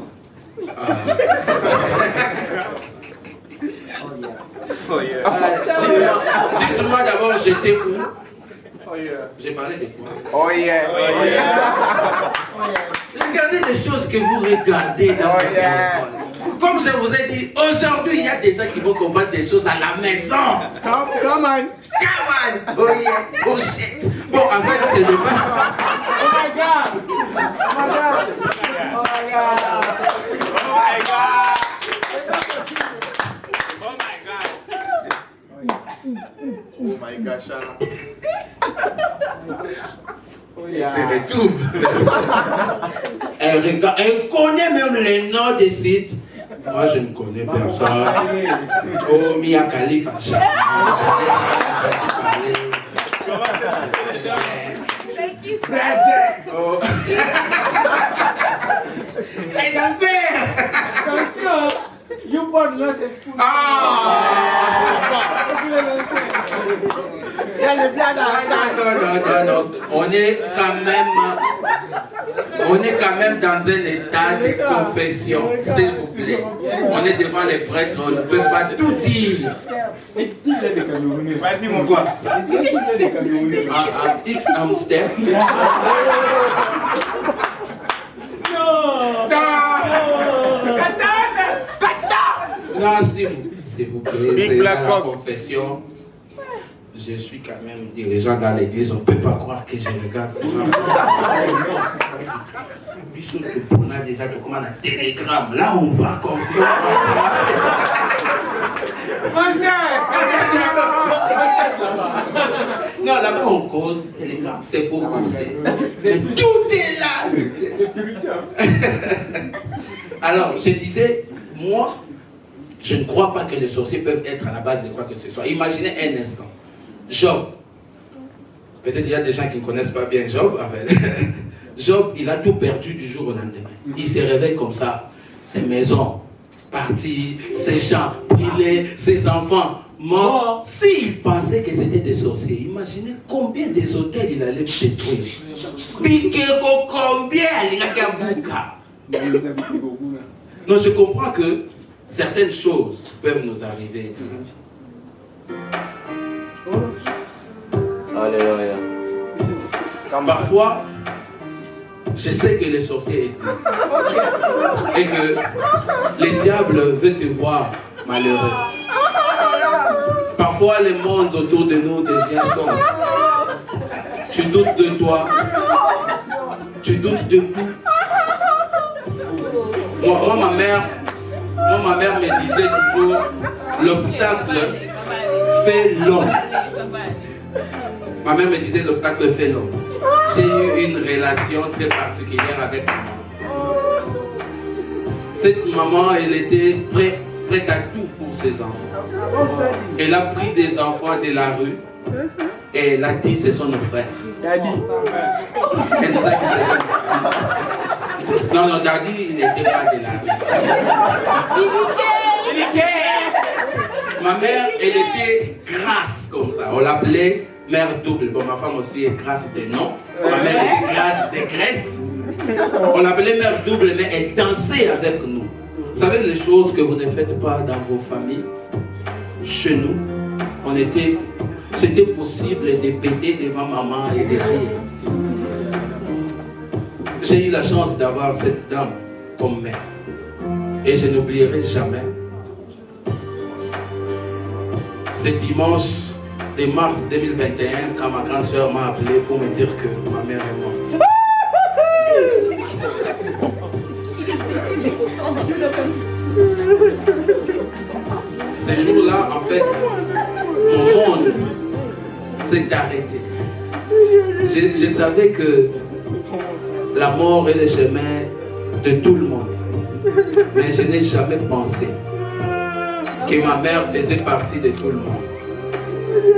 [SPEAKER 4] Oh yeah.
[SPEAKER 3] Dites-moi d'abord, j'étais où?
[SPEAKER 4] Oh yeah.
[SPEAKER 3] J'ai parlé de quoi?
[SPEAKER 4] Oh yeah. Oh yeah.
[SPEAKER 3] Regardez les choses que vous regardez dans votre téléphone. Comme je vous ai dit, aujourd'hui, il y a des gens qui vont comprendre des choses à la maison.
[SPEAKER 2] Come on.
[SPEAKER 3] Come on! Oh yeah! Oh shit! Bon, en fait, c'est le pas.
[SPEAKER 2] Oh my God. Oh my God.
[SPEAKER 4] Oh my God. Oh my God. Oh my God, Shana.
[SPEAKER 3] C'est le tout. Elle connaît même les noms des sites. Moi, je ne connais personne. Oh, Mia Khalifa. Oh.
[SPEAKER 2] Attention. You born là, c'est pour. Il y a le blanc dans la salle.
[SPEAKER 3] Non. On est quand même dans un état de confession, s'il vous plaît. On est devant les prêtres, on ne peut pas tout dire.
[SPEAKER 4] Vas-y, mon gars.
[SPEAKER 3] X hamster. Non, s'il vous plaît,
[SPEAKER 4] Big
[SPEAKER 3] c'est
[SPEAKER 4] Black
[SPEAKER 3] dans la
[SPEAKER 4] Cock.
[SPEAKER 3] confession. Je suis quand même dirigeant dans l'église, on ne peut pas croire que je regarde ça. On a déjà tout comme un télégramme. Là, on va confier. Non, là-bas, on cause télégramme. C'est pour causer. Mais tout est là. Alors, je disais, moi, je ne crois pas que les sorciers peuvent être à la base de quoi que ce soit. Imaginez un instant. Job. Peut-être il y a des gens qui ne connaissent pas bien Job. Job, il a tout perdu du jour au lendemain. Il se réveille comme ça. Ses maisons parties, ses champs brûlés, ses enfants morts. S'il pensait que c'était des sorciers, imaginez combien des hôtels il allait détruire. Bikeko, combien il a Non, je comprends que certaines choses peuvent nous arriver dans la vie.
[SPEAKER 4] Alléluia.
[SPEAKER 3] Parfois, je sais que les sorciers existent et que le diable veut te voir malheureux. Parfois, le monde autour de nous devient sombre. Tu doutes de toi, tu doutes de tout. Moi, ma mère me disait toujours, l'obstacle fait l'homme. Ma mère me disait l'obstacle fait l'homme. J'ai eu une relation très particulière avec maman. Cette maman, elle était prête à tout pour ses enfants. Elle a pris des enfants de la rue et elle a dit ce sont nos frères.
[SPEAKER 2] Daddy.
[SPEAKER 3] Elle nous a dit ce sont nos frères. Non, non, Daddy, il n'était pas de la rue. Ma mère, elle était grasse comme ça. On l'appelait mère double. Bon, ma femme aussi est grasse de nom. Ma mère est grasse de graisse. On l'appelait mère double, mais elle dansait avec nous. Vous savez les choses que vous ne faites pas dans vos familles? Chez nous, c'était possible de péter devant maman et de rire. J'ai eu la chance d'avoir cette dame comme mère. Et je n'oublierai jamais. Ce dimanche de mars 2021, quand ma grande soeur m'a appelé pour me dire que ma mère est morte. Ce jour-là, en fait, mon monde s'est arrêté. Je savais que la mort est le chemin de tout le monde. Mais je n'ai jamais pensé que ma mère faisait partie de tout le monde.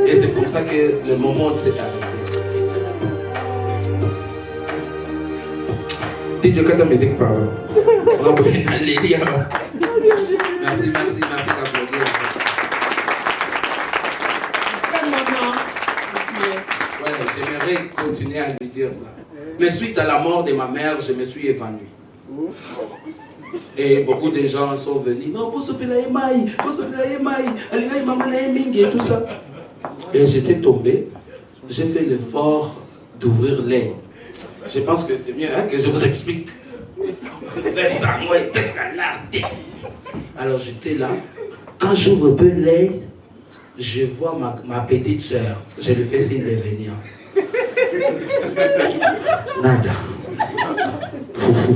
[SPEAKER 3] Et c'est pour ça que le moment s'est arrêté. Dis-je que ta musique parle. Alléluia. Merci d'applaudir. Ouais, j'aimerais continuer à lui dire ça. Mais suite à la mort de ma mère, je me suis évanoui. Et beaucoup de gens sont venus. Non, vous soupez la émaille, et tout ça. Et j'étais tombé. J'ai fait l'effort d'ouvrir l'œil. Je pense que c'est mieux que je vous explique. Alors j'étais là. Quand j'ouvre un peu l'œil, je vois ma petite soeur. Je lui fais signe de venir. Nada. Foufou.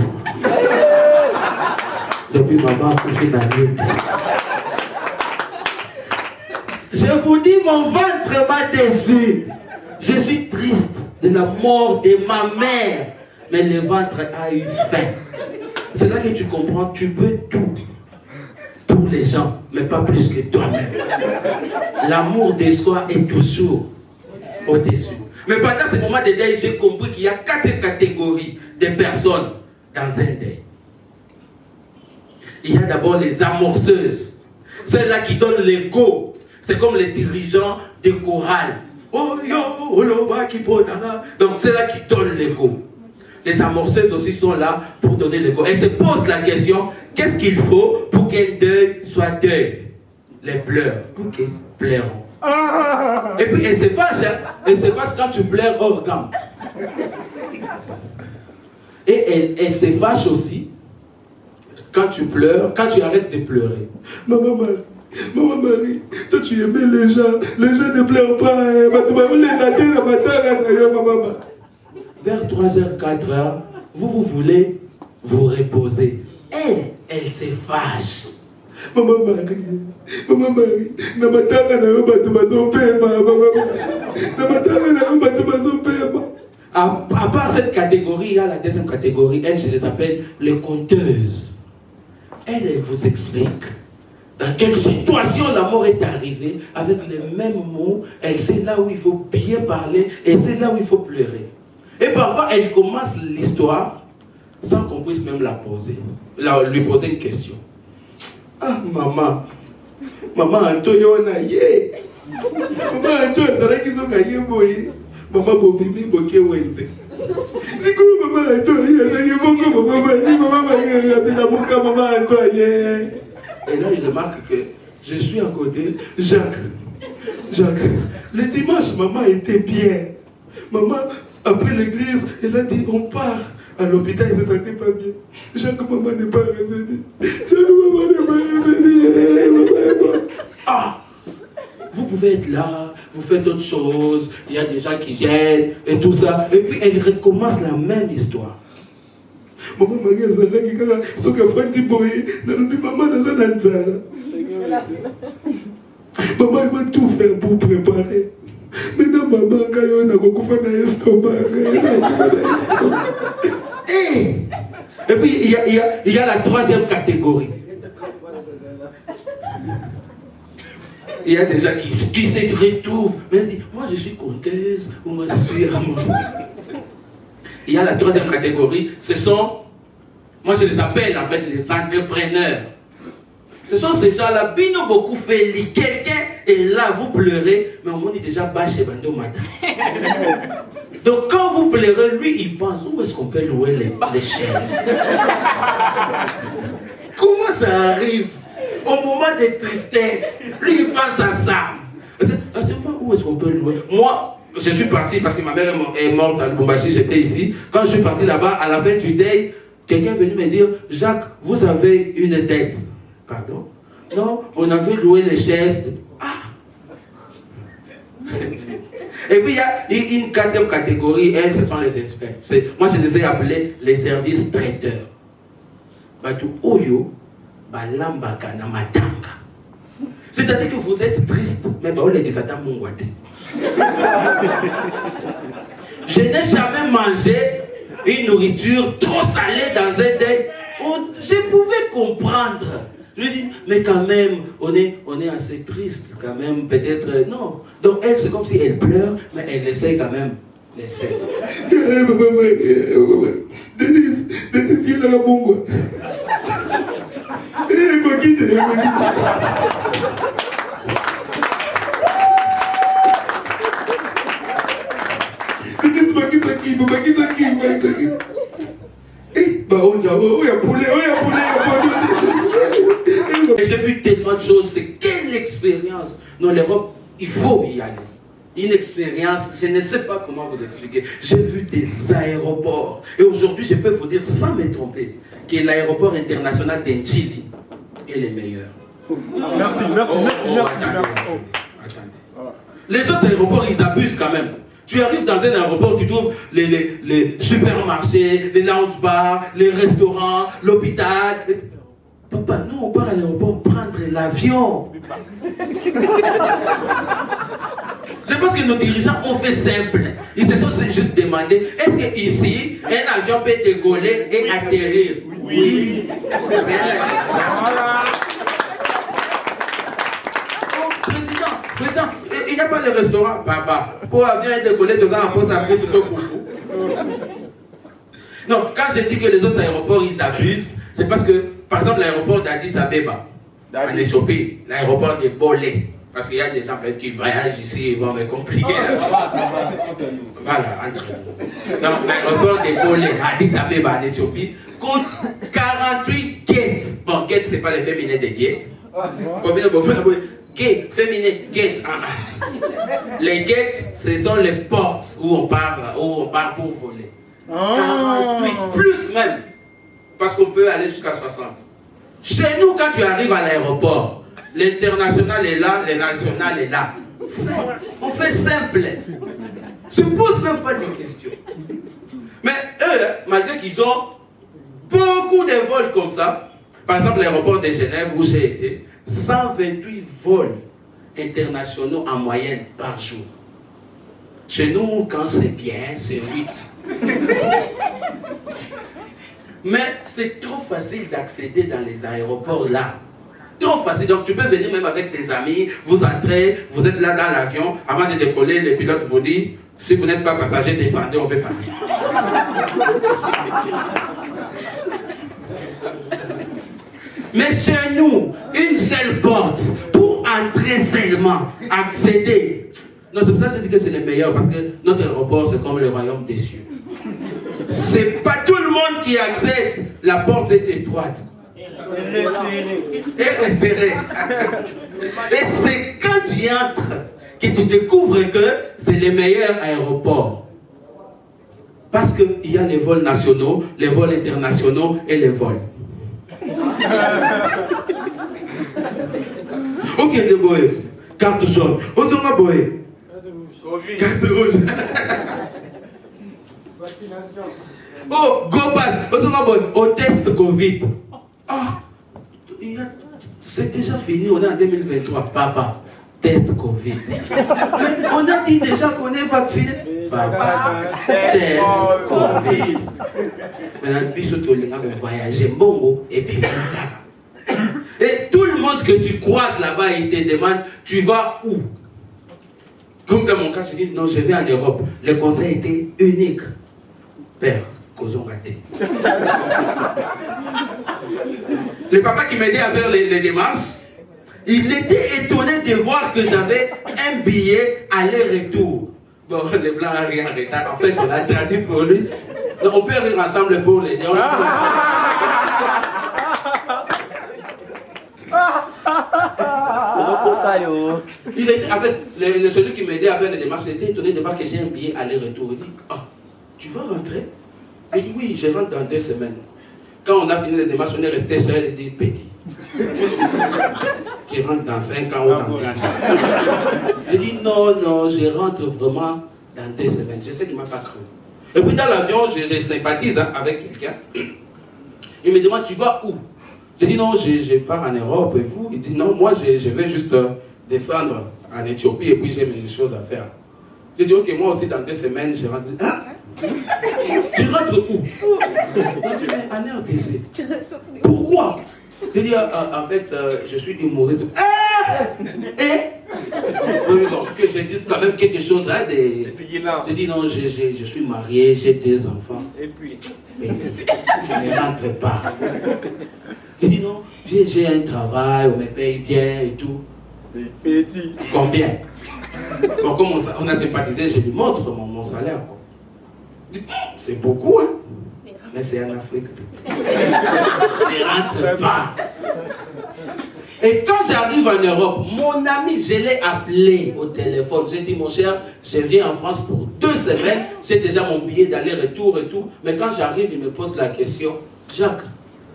[SPEAKER 3] Depuis maman, Foufou n'a rien dit. Je vous dis, mon ventre m'a déçu. Je suis triste de la mort de ma mère. Mais le ventre a eu faim. C'est là que tu comprends, tu peux tout pour les gens, mais pas plus que toi-même. L'amour de soi est toujours au-dessus. Mais pendant ce moment de deuil, j'ai compris qu'il y a 4 catégories de personnes dans un deuil. Il y a d'abord les amorceuses, celles-là qui donnent l'écho. C'est comme les dirigeants des chorales. Oh yo, oh lo, donc celles-là qui donnent l'écho. Les amorceuses aussi sont là pour donner l'écho. Elles se posent la question, qu'est-ce qu'il faut pour qu'un deuil soit deuil? Les pleurs, pour qu'ils pleurent. Et puis elles se fâchent, hein? Elles se fâchent quand tu pleures hors gamme. Et elles se fâchent aussi quand tu pleures, quand tu arrêtes de pleurer. Maman Marie, toi tu aimais les gens ne pleurent pas. Vers 3h, 4h, vous voulez vous reposer. Elle se fâche. Maman Marie, à part cette catégorie, il y a la deuxième catégorie, je les appelle les conteuses. Elle vous explique dans quelle situation la mort est arrivée, avec les mêmes mots, elle sait là où il faut bien parler, et c'est là où il faut pleurer. Et parfois, elle commence l'histoire sans qu'on puisse même lui poser une question. Ah, maman Antonio, on a yé. Maman Antonio, c'est vrai qu'ils ont gagné, boy. Maman Bobimi, Boké, Wenze. C'est quoi, maman Antonio? Maman Antonio. Et là, il remarque que je suis à côté. Jacques, le dimanche, maman était bien. Maman, après l'église, elle a dit, on part. À l'hôpital, il ne se sentait pas bien. Jacques, maman n'est pas revenue. Maman n'est pas revenue. Ah! Vous pouvez être là, vous faites autre chose, il y a des gens qui viennent et tout ça. Et puis elle recommence la même histoire. Maman, maman, elle va tout faire pour préparer. Maintenant, Et puis il y a la troisième catégorie. Il y a des gens qui se retrouvent, mais ils disent, moi je suis conteuse, ou moi je suis amoureuse. Il y a la troisième catégorie, ce sont, moi je les appelle en fait les entrepreneurs. Ce sont ces gens-là, bino beaucoup fait, quelqu'un est là, vous pleurez, mais au moins il est déjà bas chez Bando Matin. Donc quand vous pleurez, lui il pense, où est-ce qu'on peut louer les chaises? Comment ça arrive? Au moment de tristesse, lui il pense à ça. Où est-ce qu'on peut louer? Moi, je suis parti parce que ma mère est morte à Lubumbashi, j'étais ici. Quand je suis parti là-bas, à la fin du day, quelqu'un est venu me dire, Jacques, vous avez une dette. Pardon? Non, on avait loué les chaises. Ah! Et puis il y a une quatrième catégorie, elles, ce sont les experts. Moi, je les ai appelés les services traiteurs. Batu Oyo, Balambaka na matanga. C'est-à-dire que vous êtes triste, mais on les dit ça dans mon guaté. Je n'ai jamais mangé une nourriture trop salée dans un deuil. Je pouvais comprendre. Je lui dis, mais quand même, on est assez triste, quand même, peut-être, non. Donc elle, c'est comme si elle pleure, mais elle essaie quand même. Laissez. Denise, il est là, bon, quoi. J'ai vu tellement de choses, c'est quelle expérience. Dans l'Europe, il faut y aller. Une expérience, je ne sais pas comment vous expliquer. J'ai vu des aéroports. Et aujourd'hui, je peux vous dire sans me tromper que l'aéroport international d'Enjili est le meilleur.
[SPEAKER 2] Merci.
[SPEAKER 3] Attendez. Les autres aéroports, ils abusent quand même. Tu arrives dans un aéroport, tu trouves les supermarchés, les lounge bars, les restaurants, l'hôpital. Papa, nous on part à l'aéroport prendre l'avion. Je pense que nos dirigeants ont fait simple. Ils se sont juste demandé, est-ce que ici, un avion peut décoller et atterrir? Oui. Président, il n'y a pas de restaurant, papa. Pour avion et décoller, deux ans en pause à faire tout au foufou. Non, quand je dis que les autres aéroports, ils abusent, c'est parce que, par exemple, l'aéroport d'Addis Abeba, en Éthiopie, l'aéroport de Bolé, parce qu'il y a des gens qui voyagent ici, ils vont me compliquer. Voilà, entre nous. Donc, l'aéroport de Bolé, Addis Abeba, en Éthiopie, coûte 48 gates. Bon, gates, c'est pas le féminin de gates. Combien de gate, féminin, gate. Les gates, ce sont les portes où on part pour voler. 48, plus même. Parce qu'on peut aller jusqu'à 60. Chez nous, quand tu arrives à l'aéroport, l'international est là, le national est là. On fait simple. Se pose même pas de questions. Mais eux, malgré qu'ils ont beaucoup de vols comme ça, par exemple l'aéroport de Genève où j'ai été, 128 vols internationaux en moyenne par jour. Chez nous, quand c'est bien, c'est 8. Mais c'est trop facile d'accéder dans les aéroports là. Trop facile. Donc tu peux venir même avec tes amis, vous entrez, vous êtes là dans l'avion, avant de décoller, le pilote vous dit, si vous n'êtes pas passager, descendez, on fait partir. Mais chez nous, une seule porte pour entrer seulement, accéder. Non, c'est pour ça que je dis que c'est le meilleur, parce que notre aéroport, c'est comme le royaume des cieux. C'est pas tout le monde qui accède. La porte est étroite. Et resserrée. Et c'est quand tu entres que tu découvres que c'est le meilleur aéroport. Parce qu'il y a les vols nationaux, les vols internationaux et les vols. Ok, de boy. Carte jaune. On dit boy. Carte rouge. Oh, go pass. Au test Covid. Ah, c'est déjà fini. On est en 2023. Papa, test Covid. Mais on a dit déjà qu'on est vacciné. Papa, test Covid. Maintenant, puis surtout, les gars vont voyager, bongo, et puis et tout le monde que tu croises là-bas, il te demande, tu vas où? Comme dans mon cas, je dis, non, je vais en Europe. Le conseil était unique. Père, causons raté. Le papa qui m'aidait à faire les démarches, il était étonné de voir que j'avais un billet aller-retour. Bon, les blancs ont rien en retard. En fait, on a traduit pour lui. Donc, on peut rire ensemble pour les dire. Il était, en fait, celui qui m'aidait à faire les démarches, il était étonné de voir que j'ai un billet aller-retour. Il dit, ah, tu vas rentrer? Il dit, oui, je rentre dans 2 semaines. Quand on a fini les démarches, on est resté seul et dit, petit. Tu rentres dans 5 ans ou dans 10 ans. J'ai dit, non, non, je rentre vraiment dans 2 semaines. Je sais qu'il ne m'a pas cru. Et puis dans l'avion, je sympathise avec quelqu'un. Il me demande, tu vas où? J'ai dit, non, je pars en Europe. Et vous? Il dit, non, moi, je vais juste descendre en Éthiopie et puis j'ai mes choses à faire. J'ai dit, ok, moi aussi, dans 2 semaines, je rentre. Hein? Tu rentres où? Je vais en RDC. Pourquoi? J'ai dit, en fait, je suis humoriste. Que j'ai dit quand même quelque chose là. J'ai dit, non, je suis marié, j'ai 2 enfants.
[SPEAKER 4] Et puis?
[SPEAKER 3] Je ne rentre pas. J'ai dit, non, j'ai un travail, on me paye bien et tout.
[SPEAKER 2] Petit.
[SPEAKER 3] Combien? Bon, comme on a sympathisé, je lui montre mon salaire. C'est beaucoup, hein? Mais c'est en Afrique. Ne rentre pas. Et quand j'arrive en Europe, mon ami, je l'ai appelé au téléphone. J'ai dit, mon cher, je viens en France pour 2 semaines. J'ai déjà mon billet d'aller-retour et tout. Mais quand j'arrive, il me pose la question, Jacques,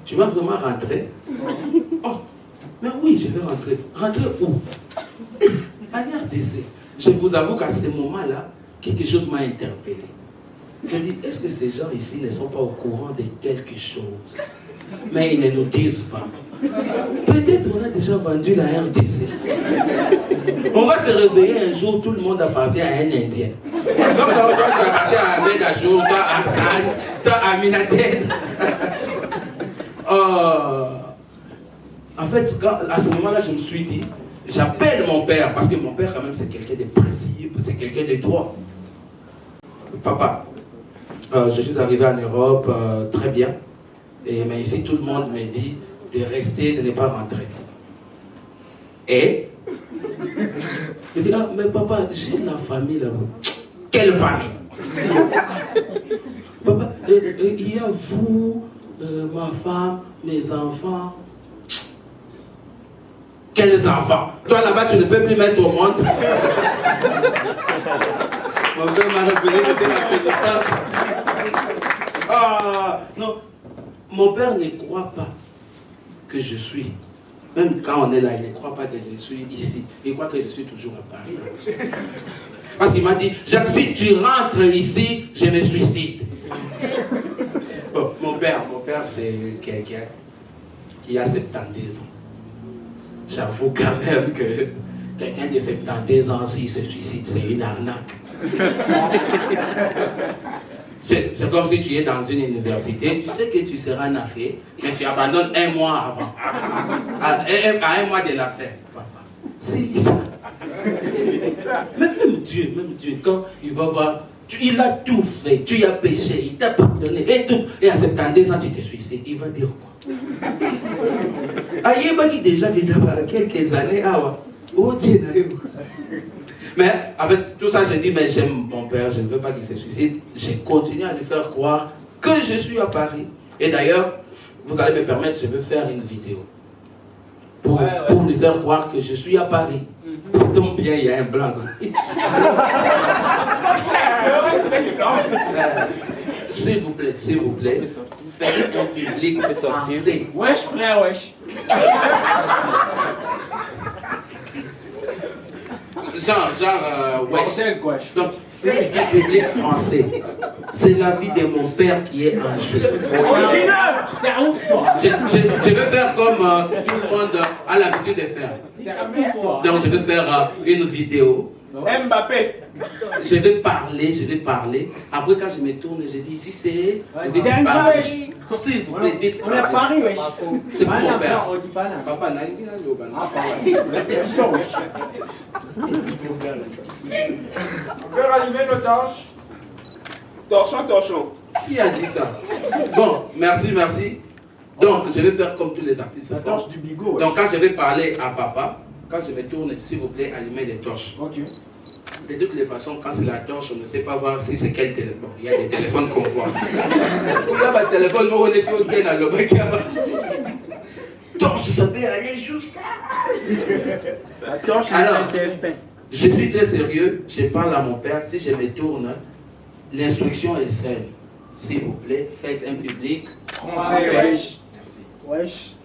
[SPEAKER 3] tu vas vraiment rentrer? Oh, mais oui, je vais rentrer. Rentrer où? En RDC. Je vous avoue qu'à ce moment-là, quelque chose m'a interpellé. Je dis, est-ce que ces gens ici ne sont pas au courant de quelque chose? Mais ils ne nous disent pas. Peut-être on a déjà vendu la RDC. On va se réveiller un jour, tout le monde appartient à un Indien. Comme toi, tu appartiens à Bedajour, toi à Hassan, toi à Minatel. En fait, à ce moment-là, je me suis dit, j'appelle mon père, parce que mon père, quand même, c'est quelqu'un de principe, c'est quelqu'un de droit. Papa, je suis arrivé en Europe très bien, mais ici, tout le monde me dit de rester, de ne pas rentrer. Et je dis, ah, mais papa, j'ai la famille là-bas. Quelle famille? Papa, il y a vous, ma femme, mes enfants. Quels enfants? Toi là-bas, tu ne peux plus mettre au monde. Mon père m'a rappelé que c'est la pénitence. Ah, non. Mon père ne croit pas que je suis. Même quand on est là, il ne croit pas que je suis ici. Il croit que je suis toujours à Paris. Parce qu'il m'a dit, Jacques, si tu rentres ici, je me suicide. Bon, mon père, c'est quelqu'un qui a 72 ans. J'avoue quand même que quelqu'un de 72 ans, s'il se suicide, c'est une arnaque. C'est comme si tu es dans une université, tu sais que tu seras en affaire, mais tu abandonnes 1 mois avant. À 1 mois de l'affaire. C'est ça. Même Dieu, quand il va voir, il a tout fait, tu as péché, il t'a pardonné, et tout. Et à 72 ans, tu te suicides, il va dire quoi? Il m'a dit déjà quelques années, oh Dieu, mais avec tout ça, j'ai dit, mais j'aime mon père, je ne veux pas qu'il se suicide. J'ai continué à lui faire croire que je suis à Paris. Et d'ailleurs, vous allez me permettre, je veux faire une vidéo. Pour lui faire croire que je suis à Paris. Ça tombe bien, il y a un blanc. S'il vous plaît, faites un public français.
[SPEAKER 2] Wesh frère, wesh.
[SPEAKER 3] Wesh. Donc, faites un public français. C'est la vie de mon père qui est en jeu.
[SPEAKER 2] T'es ouf, toi.
[SPEAKER 3] Je vais faire comme tout le monde a l'habitude de faire.
[SPEAKER 2] T'es ouf, toi.
[SPEAKER 3] Donc je vais faire une vidéo.
[SPEAKER 4] Mbappé.
[SPEAKER 3] Je vais parler. Après quand je me tourne, je dis ici c'est... Vous dites
[SPEAKER 2] Dingue,
[SPEAKER 3] Paris.
[SPEAKER 2] wesh.
[SPEAKER 3] S'il vous plaît, dites
[SPEAKER 2] On est à Paris, wesh.
[SPEAKER 3] C'est pour mon père.
[SPEAKER 2] On dit pas là.
[SPEAKER 3] Papa, n'a rien dit,
[SPEAKER 2] Ah, pardon. Répétition, wesh.
[SPEAKER 4] On peut rallumer nos torches. Torchons.
[SPEAKER 3] Qui a dit ça? Bon, merci. Donc, je vais faire comme tous les artistes.
[SPEAKER 2] La torche du bigot, wesh.
[SPEAKER 3] Donc, quand je vais parler à papa, quand je me tourne, s'il vous plaît, allumez les torches.
[SPEAKER 2] Ok.
[SPEAKER 3] De toutes les façons, quand c'est la torche, on ne sait pas voir si c'est quel téléphone. Il y a des téléphones qu'on voit. Il y a un téléphone, on est bien dans le bac. Torche, ça peut aller jusqu'à...
[SPEAKER 2] La torche, c'est
[SPEAKER 3] Alors,
[SPEAKER 2] un destin.
[SPEAKER 3] je suis très sérieux, je parle à mon père, si je me tourne, l'instruction est seule. S'il vous plaît, faites un public
[SPEAKER 4] Français, wesh.
[SPEAKER 3] Merci.
[SPEAKER 2] Wesh.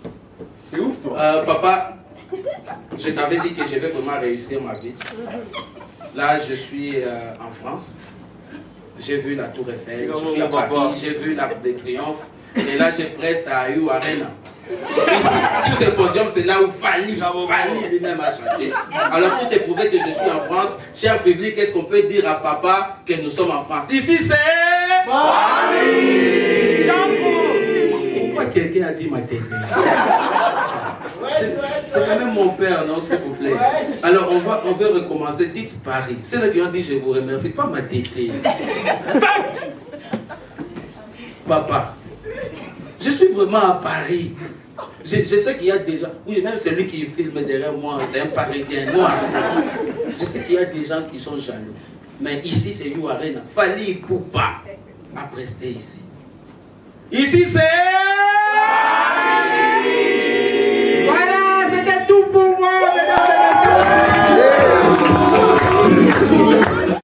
[SPEAKER 2] T'es ouf, toi.
[SPEAKER 3] Papa, je t'avais dit que je vais vraiment réussir ma vie. Là, je suis en France. J'ai vu la Tour Eiffel, je suis à Paris, j'ai vu l'Arc de Triomphe. Et là, je preste à You Arena. Sur ce podium, c'est là où Fali lui-même a chanté. Alors, pour te prouver que je suis en France, cher public, qu'est-ce qu'on peut dire à papa que nous sommes en France? Ici, c'est... Paris! Pourquoi quelqu'un a dit ma tête? C'est quand même mon père, non, s'il vous plaît. Alors, on va recommencer. Dites Paris. C'est là qui ont dit je vous remercie, pas ma tétée. Papa, je suis vraiment à Paris. Je sais qu'il y a des gens, oui, même celui qui filme derrière moi, c'est un Parisien noir. Je sais qu'il y a des gens qui sont jaloux. Mais ici, c'est You Arena. Fali Poupa a presté ici. Ici, c'est...